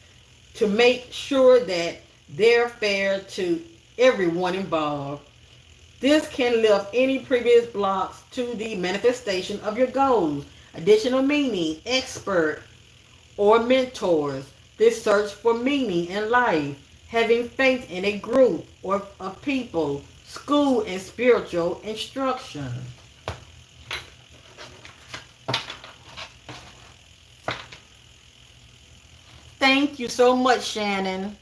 to make sure that they're fair to everyone involved. This can lift any previous blocks to the manifestation of your goals. Additional meaning, expert or mentors. This search for meaning in life, having faith in a group or of people, school and spiritual instruction. Thank you so much, Shannon.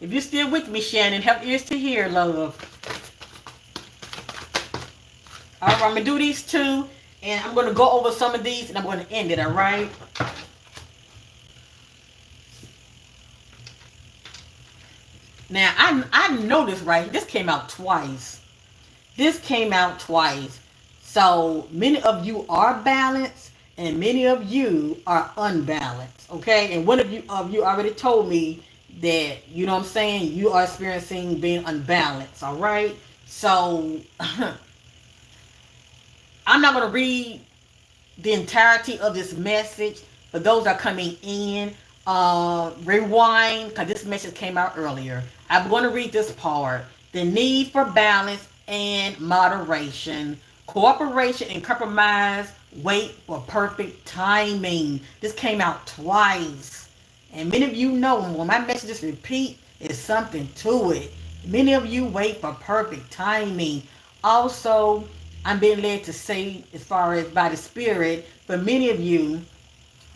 If you're still with me, Shannon, help ears to hear, love. All right, I'm going to do these two, and I'm going to go over some of these, and I'm going to end it, all right? Now, I know this right. This came out twice. This came out twice. So many of you are balanced and many of you are unbalanced. Okay? And one of you already told me that, you know what I'm saying, you are experiencing being unbalanced. All right? So I'm not going to read the entirety of this message. For those that are coming in, rewind, because this message came out earlier. I'm going to read this part. The need for balance and moderation, cooperation and compromise, wait for perfect timing. This came out twice. And many of you know when my messages repeat, there's something to it. Many of you wait for perfect timing. Also, I'm being led to say, as far as by the Spirit, for many of you,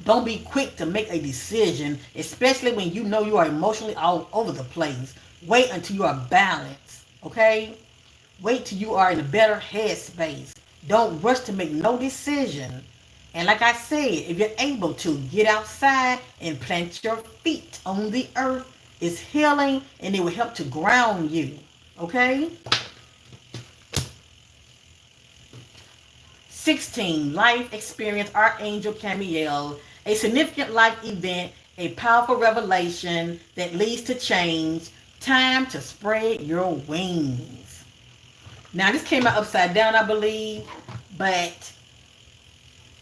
don't be quick to make a decision, especially when you know you are emotionally all over the place. Wait until you are balanced, okay? Wait till you are in a better headspace. Don't rush to make no decision. And like I said, if you're able to, get outside and plant your feet on the earth. It's healing and it will help to ground you, okay? 16, life experience, Archangel Camiel, a significant life event, a powerful revelation that leads to change, time to spread your wings. Now, this came out upside down, I believe, but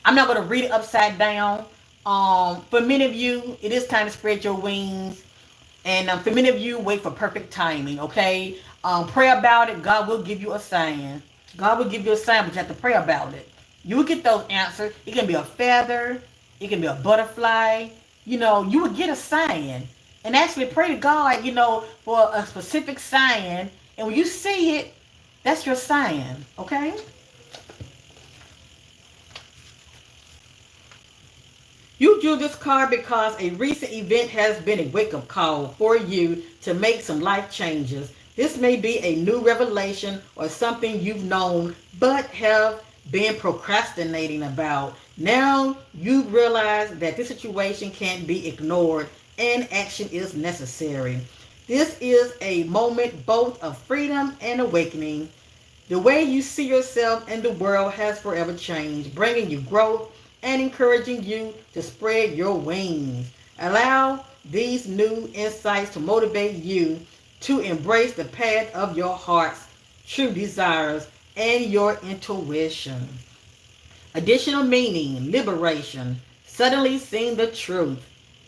I'm not going to read it upside down. For many of you, it is time to spread your wings. And for many of you, wait for perfect timing, okay? Pray about it. God will give you a sign. God will give you a sign, but you have to pray about it. You will get those answers. It can be a feather. It can be a butterfly. You know, you will get a sign. And actually pray to God, you know, for a specific sign. And when you see it, that's your sign, okay? You drew this card because a recent event has been a wake-up call for you to make some life changes. This may be a new revelation or something you've known but have been procrastinating about. Now you realize that this situation can't be ignored and action is necessary. This is a moment both of freedom and awakening. The way you see yourself and the world has forever changed, bringing you growth and encouraging you to spread your wings. Allow these new insights to motivate you to embrace the path of your heart's true desires and your intuition. Additional meaning, liberation, suddenly seeing the truth,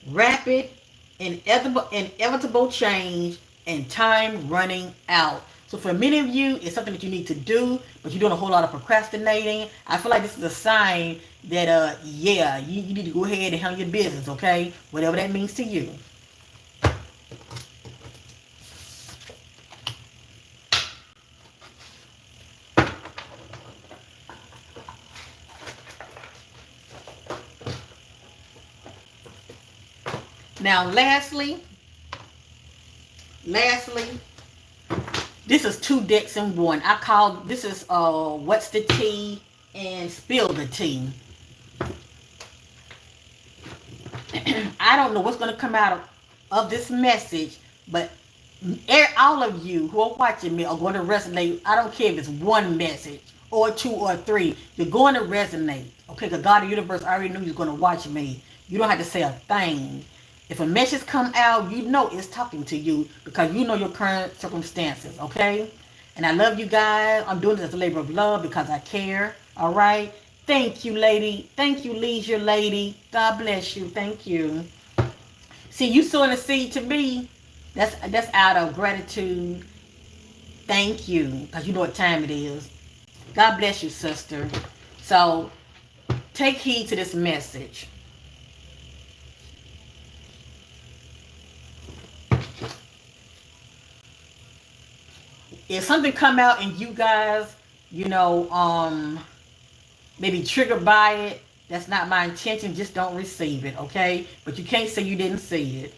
rapid, inevitable change, and time running out. So for many of you, it's something that you need to do, but you're doing a whole lot of procrastinating. I feel like this is a sign that, yeah, you need to go ahead and handle your business, okay? Whatever that means to you. Now, lastly, this is two decks in one. I call this is what's the tea and spill the tea. I don't know what's going to come out of this message, but all of you who are watching me are going to resonate. I don't care if it's one message or two or three. You're going to resonate, okay? Because God, the universe, already knew you was going to watch me. You don't have to say a thing. If a message come out, you know it's talking to you because you know your current circumstances, okay? And I love you guys. I'm doing this as a labor of love because I care, all right? Thank you, lady. Thank you, leisure lady. God bless you. Thank you. See, you sowing a seed to me. That's out of gratitude. Thank you, because you know what time it is. God bless you, sister. So, take heed to this message. If something come out and you guys, you know, maybe triggered by it, that's not my intention. Just don't receive it, okay? But you can't say you didn't see it.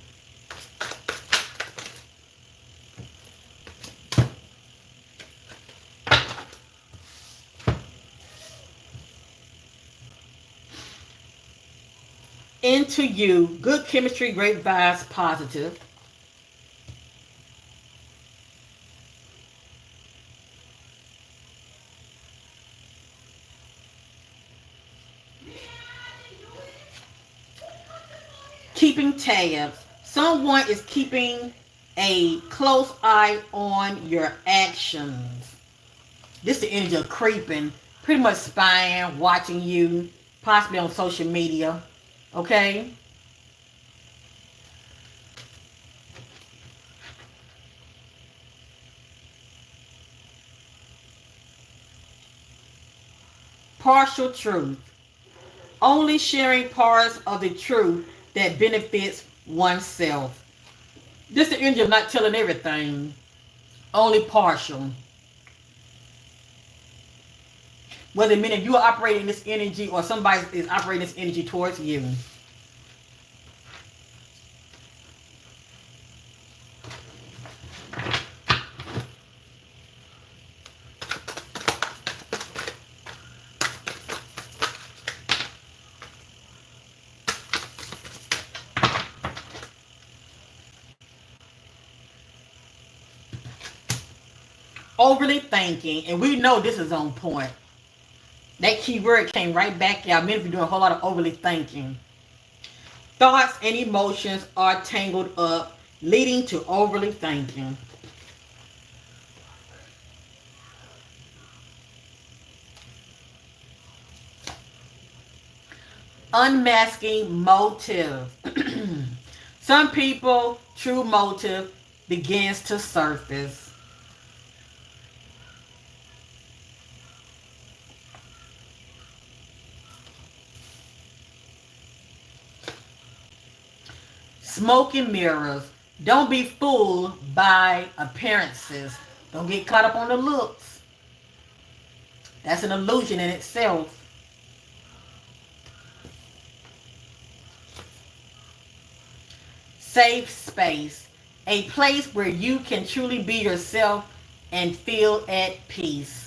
Into you, good chemistry, great vibes, positive. Keeping tabs. Someone is keeping a close eye on your actions. This is the energy of creeping, pretty much spying, watching you, possibly on social media. Okay? Partial truth. Only sharing parts of the truth that benefits oneself. This is the energy of not telling everything. Only partial. Whether many of you are operating this energy or somebody is operating this energy towards you. Overly thinking, and we know this is on point. That key word came right back out. Many of you doing a whole lot of overly thinking. Thoughts and emotions are tangled up, leading to overly thinking. Unmasking motive. Some people, true motive begins to surface. Smoke and mirrors. Don't be fooled by appearances. Don't get caught up on the looks. That's an illusion in itself. Safe space. A place where you can truly be yourself and feel at peace.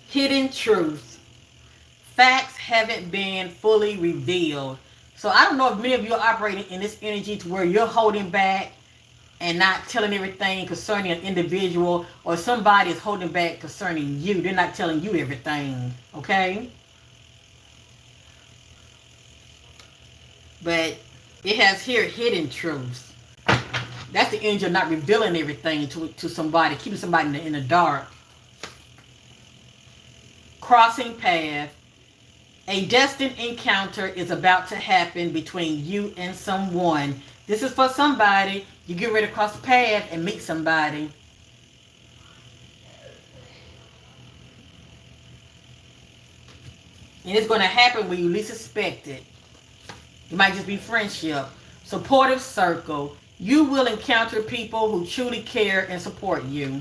Hidden truth. Facts haven't been fully revealed. So I don't know if many of you are operating in this energy to where you're holding back and not telling everything concerning an individual, or somebody is holding back concerning you. They're not telling you everything, okay? But it has here hidden truths. That's the energy of not revealing everything to somebody, keeping somebody in the dark. Crossing path. A destined encounter is about to happen between you and someone. This is for somebody. You get ready to cross the path and meet somebody. And it's going to happen when you least expect it. It might just be friendship. Supportive circle. You will encounter people who truly care and support you.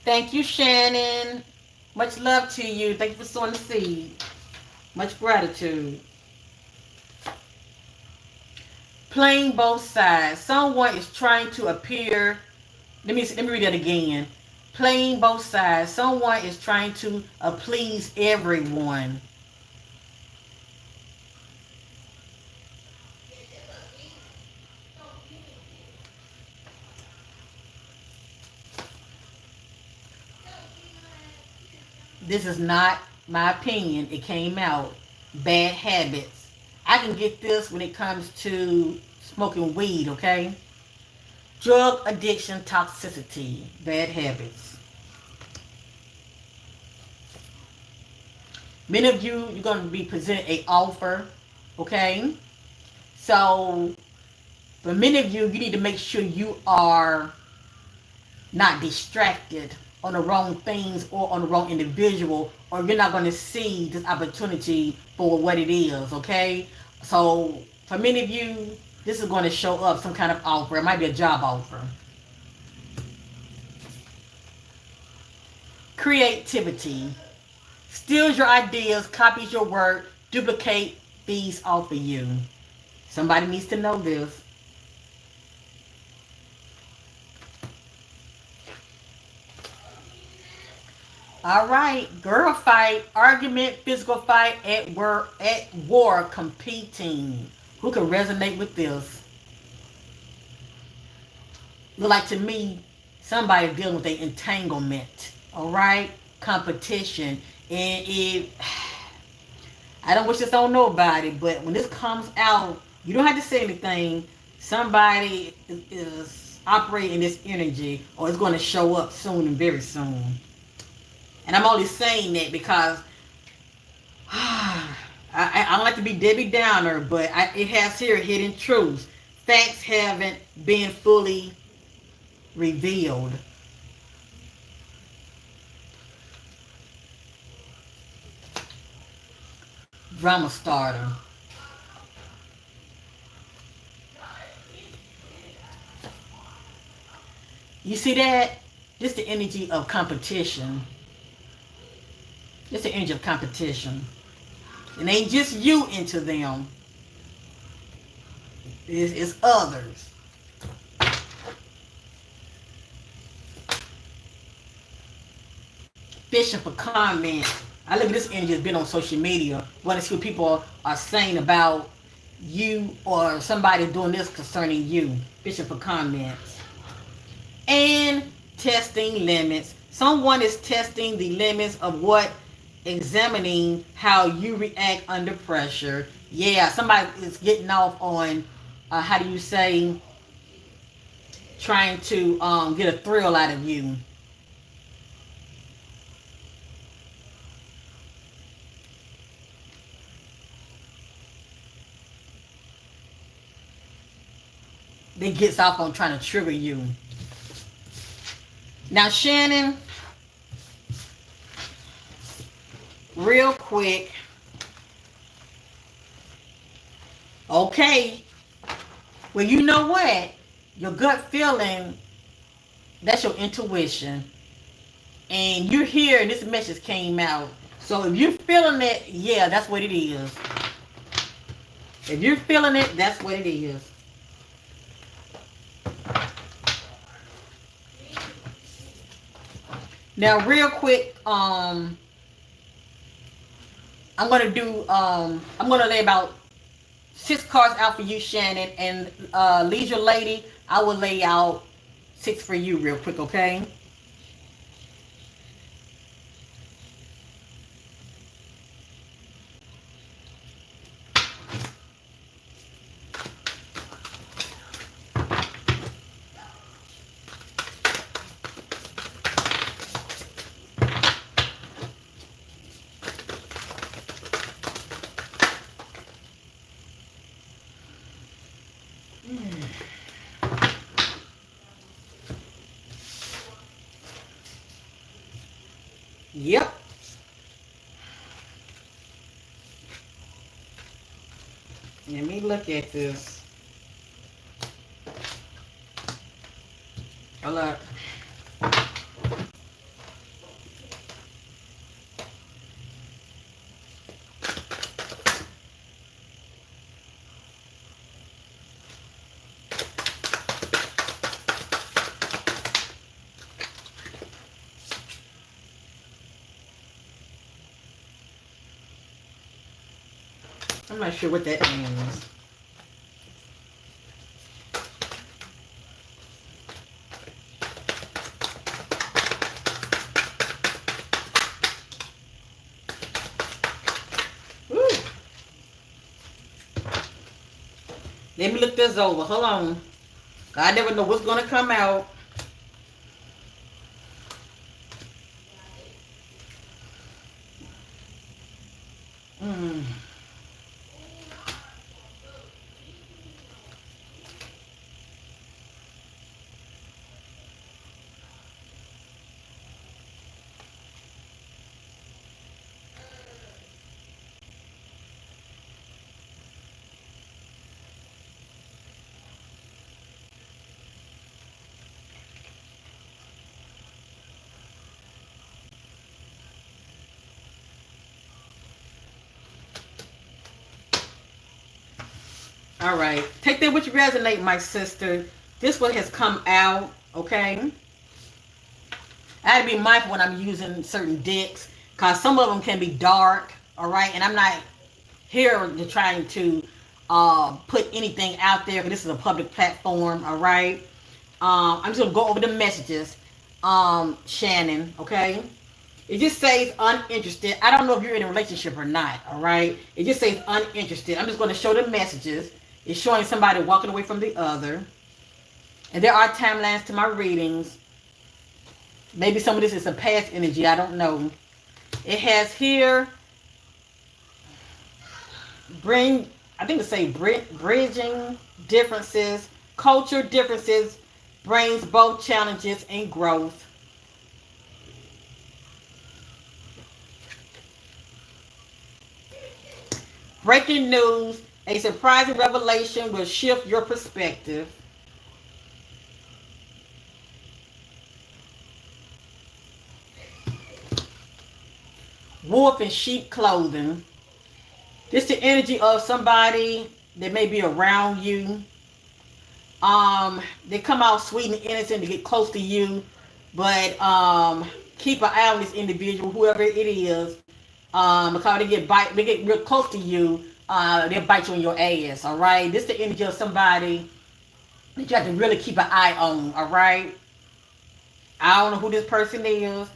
Thank you, Shannon. Much love to you. Thank you for sowing the seed. Much gratitude. Playing both sides. Someone is trying to appear. Let me read that again. Playing both sides. Someone is trying to please everyone. This is not my opinion. It came out. Bad habits. I can get this when it comes to smoking weed, okay? Drug addiction, toxicity, bad habits. Many of you, you're going to be presented an offer, okay? So, for many of you, you need to make sure you are not distracted on the wrong things or on the wrong individual, or you're not going to see this opportunity for what it is, okay? So, for many of you, this is going to show up some kind of offer. It might be a job offer. Creativity. Steals your ideas, copies your work, duplicate, feeds off of you. Somebody needs to know this. All right, girl fight, argument, physical fight, at war, competing. Who can resonate with this? Look like to me, somebody dealing with an entanglement. All right, competition, and I don't wish this on nobody, but when this comes out, you don't have to say anything. Somebody is operating this energy, or it's going to show up soon and very soon. And I'm only saying that because I don't like to be Debbie Downer, but it has here hidden truths. Facts haven't been fully revealed. Drama starter. You see that? This is the energy of competition. This is the energy of competition. It ain't just you into them. It's others. Fishing for comments. I look at this energy that's been on social media. Want to see what people are saying about you or somebody doing this concerning you. Fishing for comments. And testing limits. Someone is testing the limits of what, examining how you react under pressure. Yeah, somebody is getting off on, how do you say, trying to get a thrill out of you. They gets off on trying to trigger you. Now, Shannon, real quick. Okay. Well, you know what? Your gut feeling, that's your intuition. And you're here and this message came out. So if you're feeling it, yeah, that's what it is. If you're feeling it, that's what it is. Now, real quick, I'm gonna lay about 6 cards out for you, Shannon, and Leisure Lady, I will lay out 6 for you real quick, okay? Yep. Let me look at this. Hold up. I'm not sure what that means. Woo. Let me look this over. Hold on. I never know what's going to come out. All right. Take that which resonate, my sister. This one has come out, okay? I have to be mindful when I'm using certain decks because some of them can be dark, all right? And I'm not here to trying to put anything out there because this is a public platform, all right? I'm just going to go over the messages, Shannon, okay? It just says uninterested. I don't know if you're in a relationship or not, all right? It just says uninterested. I'm just going to show the messages. It's showing somebody walking away from the other. And there are timelines to my readings. Maybe some of this is a past energy. I don't know. It has here, bridging differences, culture differences, brings both challenges and growth. Breaking news, a surprising revelation will shift your perspective. Wolf in sheep clothing. This the energy of somebody that may be around you. They come out sweet and innocent to get close to you, but keep an eye on this individual, whoever it is, because they get real close to you, they'll bite you on your ass. All right, this the energy of somebody that you have to really keep an eye on. All right, I don't know who this person is,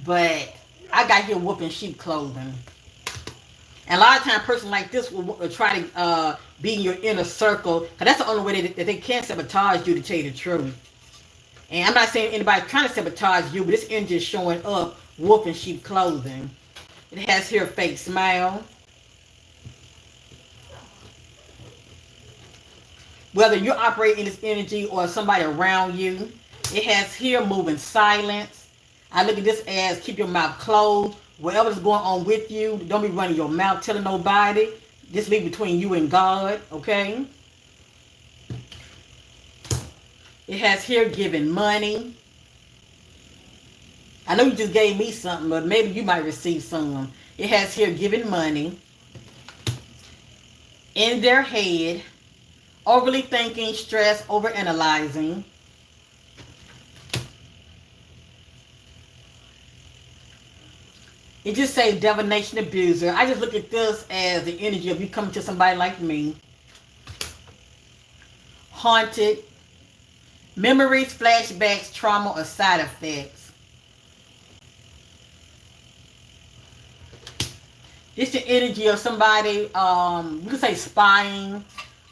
but I got here whooping sheep clothing. And a lot of times, a person like this will try to be in your inner circle, because that's the only way that they can sabotage you, to tell you the truth. And I'm not saying anybody trying to sabotage you, but this energy is showing up wolf in sheep clothing. It has here a fake smile. Whether you're operating in this energy or somebody around you, it has here moving silence. I look at this as keep your mouth closed. Whatever's going on with you, don't be running your mouth telling nobody. Just be between you and God, okay? It has here giving money. I know you just gave me something, but maybe you might receive some. It has here giving money. In their head. Overly thinking, stress, overanalyzing. It just says divination abuser. I just look at this as the energy of you coming to somebody like me. Haunted. Memories, flashbacks, trauma, or side effects. It's the energy of somebody, you could say spying.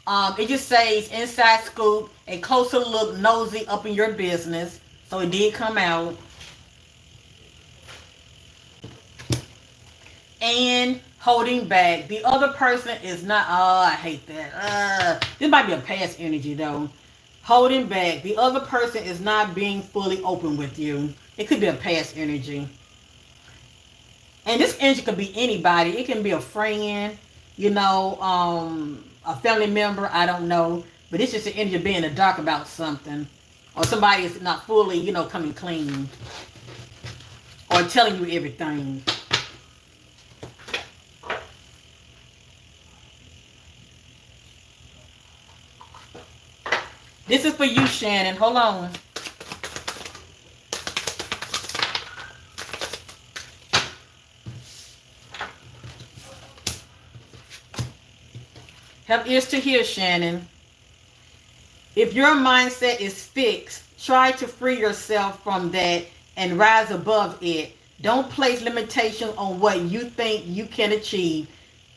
It just says inside scoop, a closer look, nosy up in your business. So it did come out. And holding back. The other person is not, oh, I hate that. This might be a past energy though. Holding back. The other person is not being fully open with you. It could be a past energy. And this energy could be anybody. It can be a friend, a family member, I don't know. But it's just an energy of being in the dark about something. Or somebody is not fully, coming clean. Or telling you everything. This is for you, Shannon. Hold on. Have ears to hear, Shannon. If your mindset is fixed, try to free yourself from that and rise above it. Don't place limitations on what you think you can achieve.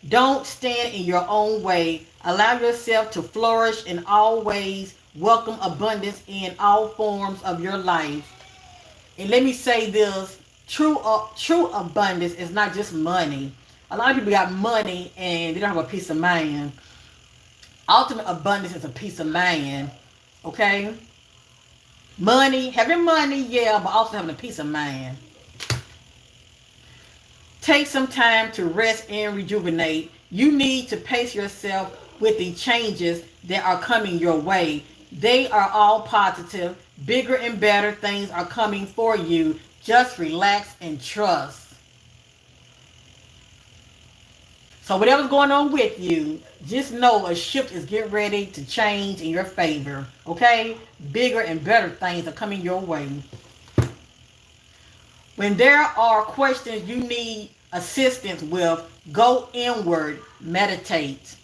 Don't stand in your own way. Allow yourself to flourish in all ways. Welcome abundance in all forms of your life. And let me say this, true abundance is not just money. A lot of people got money and they don't have a peace of mind. Ultimate abundance is a peace of mind. Okay? Having money, yeah, but also having a peace of mind. Take some time to rest and rejuvenate. You need to pace yourself with the changes that are coming your way. They are all positive. Bigger and better things are coming for you. Just relax and trust. So whatever's going on with you, just know a shift is getting ready to change in your favor. Okay? Bigger and better things are coming your way. When there are questions you need assistance with, go inward, meditate.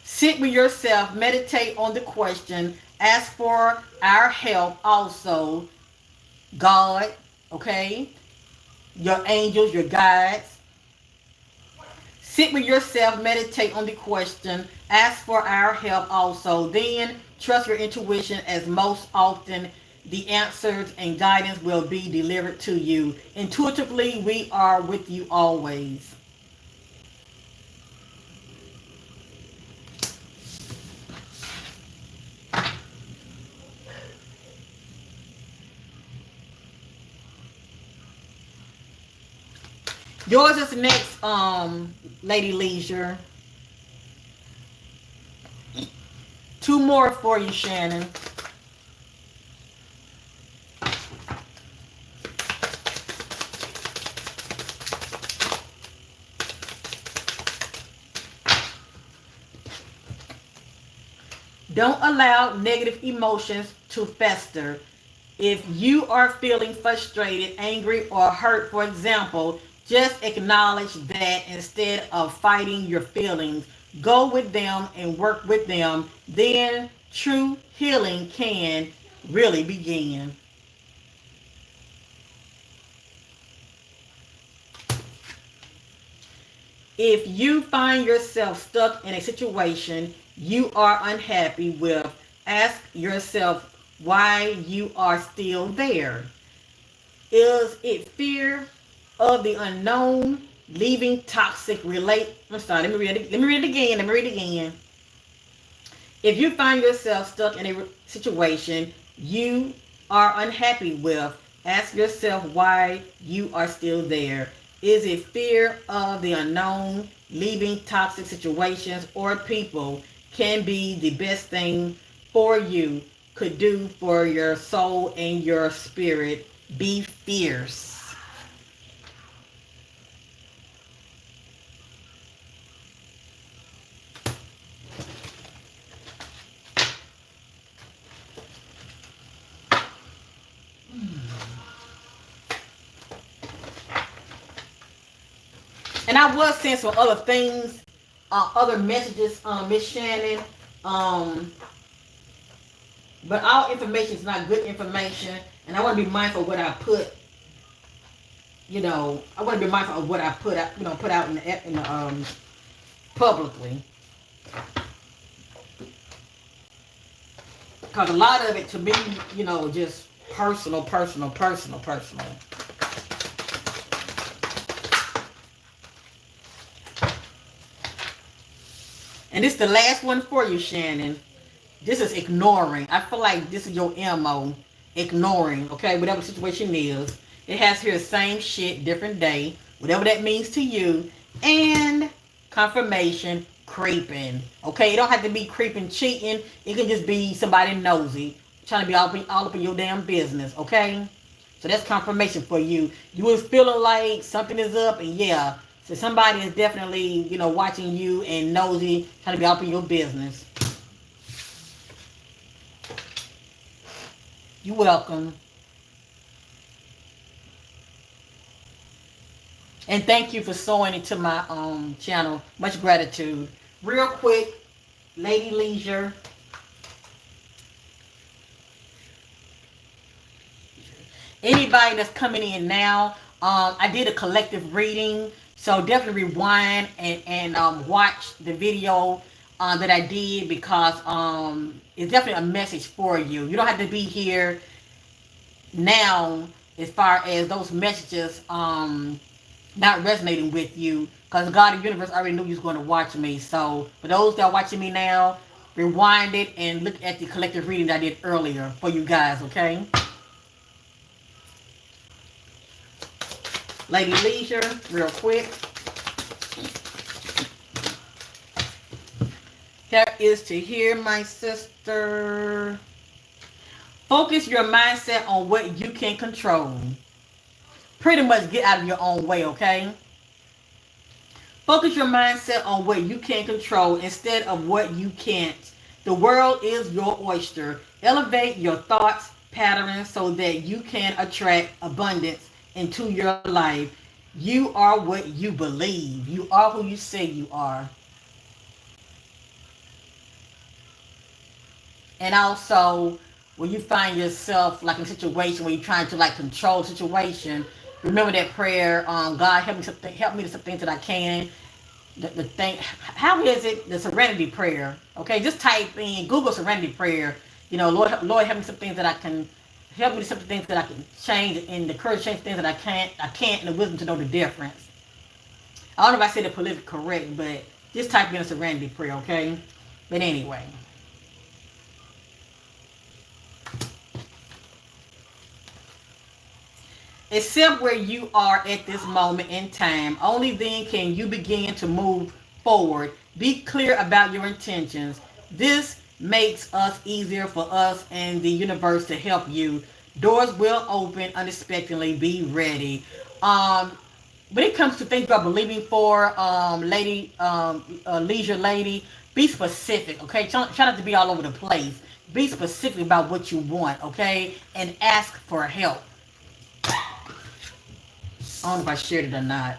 Sit with yourself, meditate on the question, ask for our help also. God, okay? Your angels, your guides. Sit with yourself, meditate on the question, ask for our help also. Then trust your intuition, as most often the answers and guidance will be delivered to you. Intuitively, we are with you always. Yours is next, Lady Leisure. Two more for you, Shannon. Don't allow negative emotions to fester. If you are feeling frustrated, angry, or hurt, for example, just acknowledge that instead of fighting your feelings. Go with them and work with them. Then true healing can really begin. If you find yourself stuck in a situation you are unhappy with, ask yourself why you are still there. Is it fear of the unknown, leaving toxic relate? I'm sorry, let me read it. Let me read it again. Let me read it again. If you find yourself stuck in a situation you are unhappy with, ask yourself why you are still there. Is it fear of the unknown, leaving toxic situations or people can be the best thing for you could do for your soul and your spirit? Be fierce. And I was saying some other things, other messages, Miss Shannon. Um, but all information is not good information, and I want to be mindful of what I put. I want to be mindful of what I put out. Put out in the publicly, because a lot of it to me, just personal, personal, personal, personal. And this is the last one for you, Shannon. This is ignoring. I feel like this is your MO. Ignoring, okay? Whatever the situation is. It has here same shit, different day. Whatever that means to you. And confirmation, creeping. Okay? It don't have to be creeping, cheating. It can just be somebody nosy. Trying to be all up in your damn business, okay? So that's confirmation for you. You was feeling like something is up, and yeah. So somebody is definitely, watching you and nosy, trying to be up in your business. You're welcome. And thank you for sewing into my channel. Much gratitude. Real quick, Lady Leisure. Anybody that's coming in now, I did a collective reading. So definitely rewind and watch the video that I did, because it's definitely a message for you. You don't have to be here now as far as those messages not resonating with you, because God and the universe already knew you was going to watch me. So for those that are watching me now, rewind it and look at the collective reading that I did earlier for you guys, okay? Lady Leisure, real quick. That is to hear, my sister. Focus your mindset on what you can control. Pretty much get out of your own way, okay? Focus your mindset on what you can control instead of what you can't. The world is your oyster. Elevate your thoughts, patterns so that you can attract abundance into your life. You are what you believe. You are who you say you are. And also, when you find yourself like in a situation where you're trying to like control the situation, remember that prayer. God help me to some things that I can. The thing, how is it? The serenity prayer. Okay, just type in Google serenity prayer. Lord, help me some things that I can. Help me to some things that I can change, and the courage to change things that I can't, and the wisdom to know the difference. I don't know if I said it politically correct, but just type in a serenity prayer, okay? But anyway. Accept where you are at this moment in time. Only then can you begin to move forward. Be clear about your intentions. This makes us easier for us and the universe to help you. Doors will open unexpectedly. Be ready. Um, when it comes to things you are believing for, leisure lady, be specific, okay? Try not to be all over the place. Be specific about what you want, okay? And ask for help. I don't know if I shared it or not.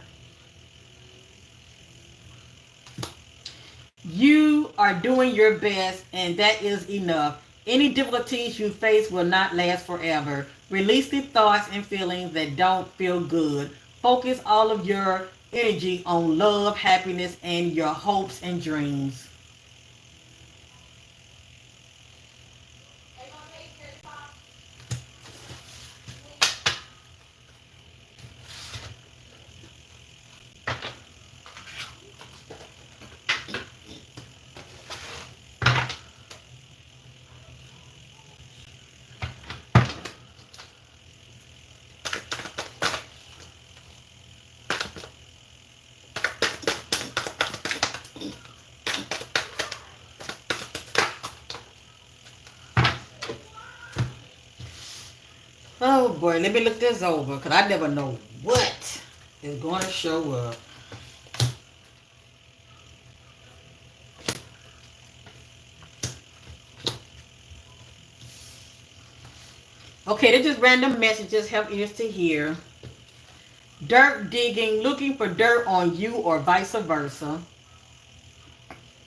You are doing your best, and that is enough. Any difficulties you face will not last forever. Release the thoughts and feelings that don't feel good. Focus all of your energy on love, happiness, and your hopes and dreams. Oh boy, let me look this over because I never know what is going to show up. Okay, they're just random messages. Help ears to hear. Dirt digging, looking for dirt on you or vice versa.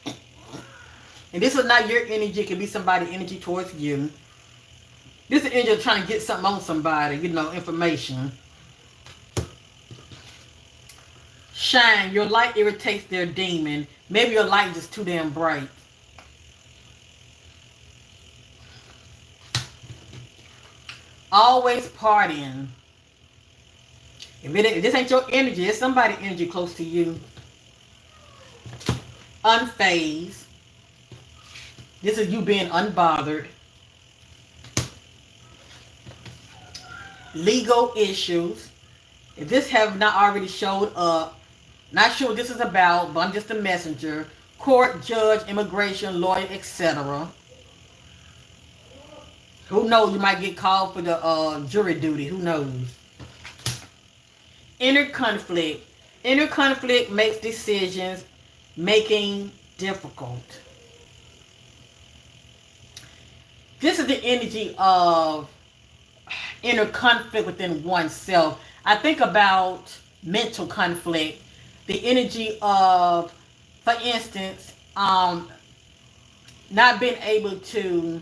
And this is not your energy. It can be somebody's energy towards you. This is the energy of trying to get something on somebody, information. Shine. Your light irritates their demon. Maybe your light is just too damn bright. Always partying. If this ain't your energy, it's somebody's energy close to you. Unfazed. This is you being unbothered. Legal issues. If this have not already showed up, not sure what this is about, but I'm just a messenger. Court, judge, immigration, lawyer, etc. Who knows? You might get called for the jury duty. Who knows? Inner conflict. Inner conflict makes decisions making difficult. This is the energy of inner conflict within oneself. I think about mental conflict, the energy of, for instance, not being able to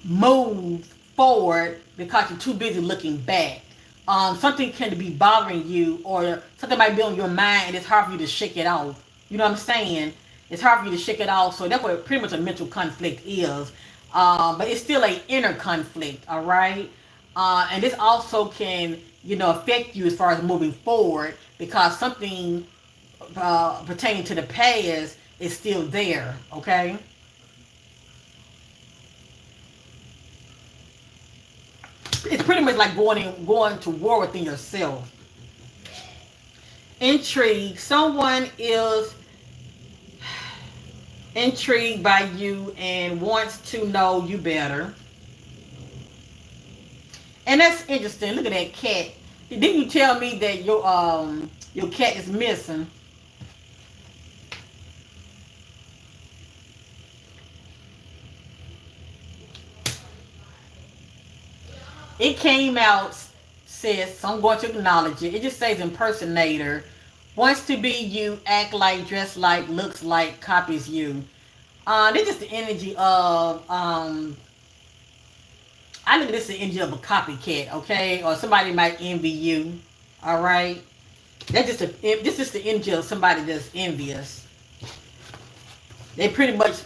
move forward because you're too busy looking back. Something can be bothering you, or something might be on your mind, and it's hard for you to shake it off. You know what I'm saying? It's hard for you to shake it off. So that's what pretty much a mental conflict is. But it's still an inner conflict, all right? And this also can, affect you as far as moving forward, because something pertaining to the past is still there, okay? It's pretty much like going to war within yourself. Intrigue. Someone is intrigued by you and wants to know you better. And that's interesting. Look at that cat. Didn't you tell me that your cat is missing? It came out, sis, so I'm going to acknowledge it. It just says impersonator. Wants to be you, act like, dress like, looks like, copies you. This is the energy of, I look at this as the energy of a copycat, okay? Or somebody might envy you, all right? This is the energy of somebody that's envious. They pretty much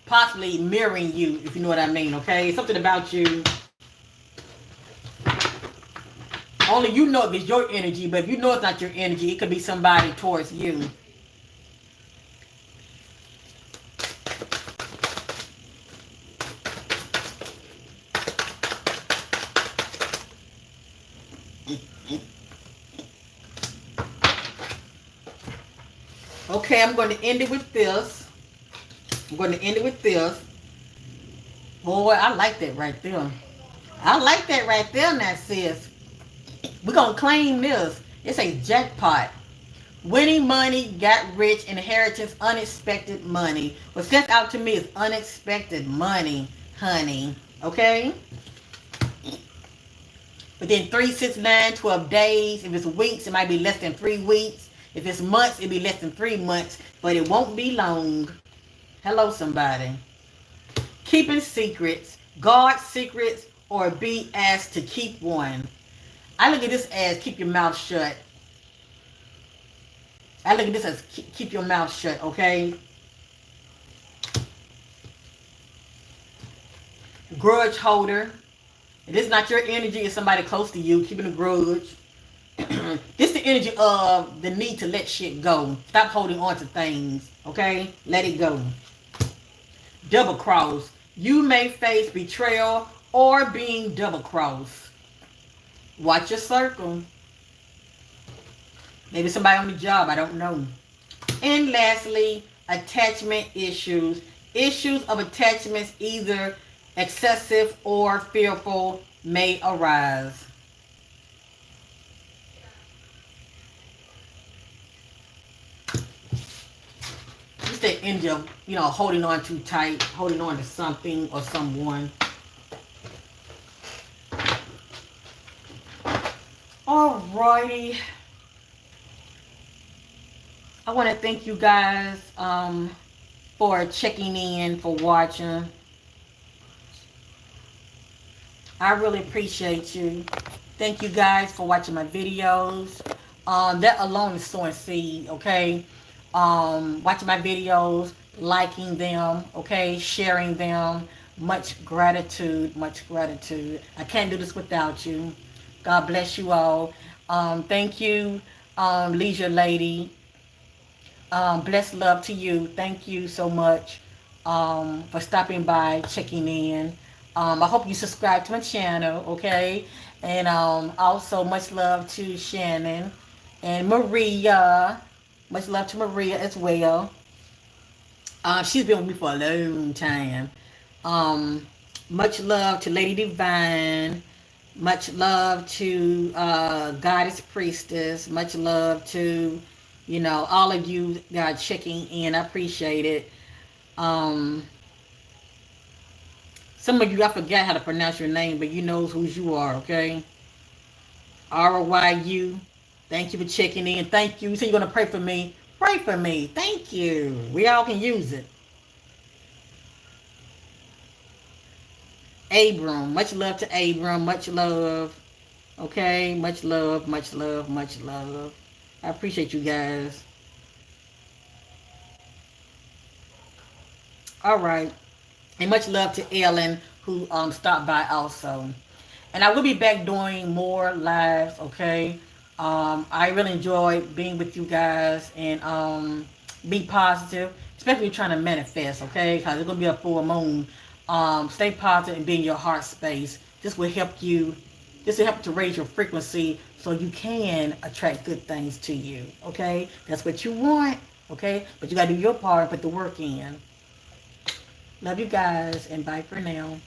possibly mirroring you, if you know what I mean, okay? Something about you. Only you know if it's your energy, but if you know it's not your energy, it could be somebody towards you. Okay, I'm going to end it with this. I'm going to end it with this. Boy, I like that right there. I like that right there, now, sis. We're going to claim this. It's a jackpot. Winning money, got rich, inheritance, unexpected money. What stands out to me is unexpected money, honey. Okay? Within 3, 6, 9, 12 days. If it's weeks, it might be less than 3 weeks. If it's months, it'll be less than 3 months. But it won't be long. Hello, somebody. Keeping secrets. Guard secrets or be asked to keep one. I look at this as keep your mouth shut. I look at this as keep your mouth shut, okay? Grudge holder. If this is not your energy, it's somebody close to you, keeping a grudge. This is the energy of the need to let shit go. Stop holding on to things, okay? Let it go. Double cross. You may face betrayal or being double crossed. Watch your circle. Maybe somebody on the job, I don't know. And lastly, attachment issues. Issues of attachments, either excessive or fearful, may arise. Just that energy of, holding on too tight, holding on to something or someone. Alrighty. I want to thank you guys for checking in, for watching. I really appreciate you. Thank you guys for watching my videos. That alone is sowing seed, okay? Watching my videos, liking them, okay? Sharing them. Much gratitude, much gratitude. I can't do this without you. God bless you all. Thank you, Leisure Lady. Blessed love to you. Thank you so much for stopping by, checking in. I hope you subscribe to my channel, okay? And also much love to Shannon and Maria. Much love to Maria as well. She's been with me for a long time. Much love to Lady Divine. Much love to Goddess Priestess. Much love to, all of you that are checking in. I appreciate it. Some of you, I forgot how to pronounce your name, but you know who you are, okay? RYU. Thank you for checking in. Thank you. You said you're going to pray for me. Pray for me. Thank you. We all can use it. Abram. Much love to Abram. Much love. Okay? Much love, much love, much love. I appreciate you guys. All right. And much love to Ellen, who stopped by also. And I will be back doing more lives, okay? I really enjoy being with you guys and be positive, especially trying to manifest, okay? Because it's going to be a full moon. Stay positive and be in your heart space. This will help you. This will help to raise your frequency so you can attract good things to you, okay? That's what you want, okay? But you got to do your part and put the work in. Love you guys, and bye for now.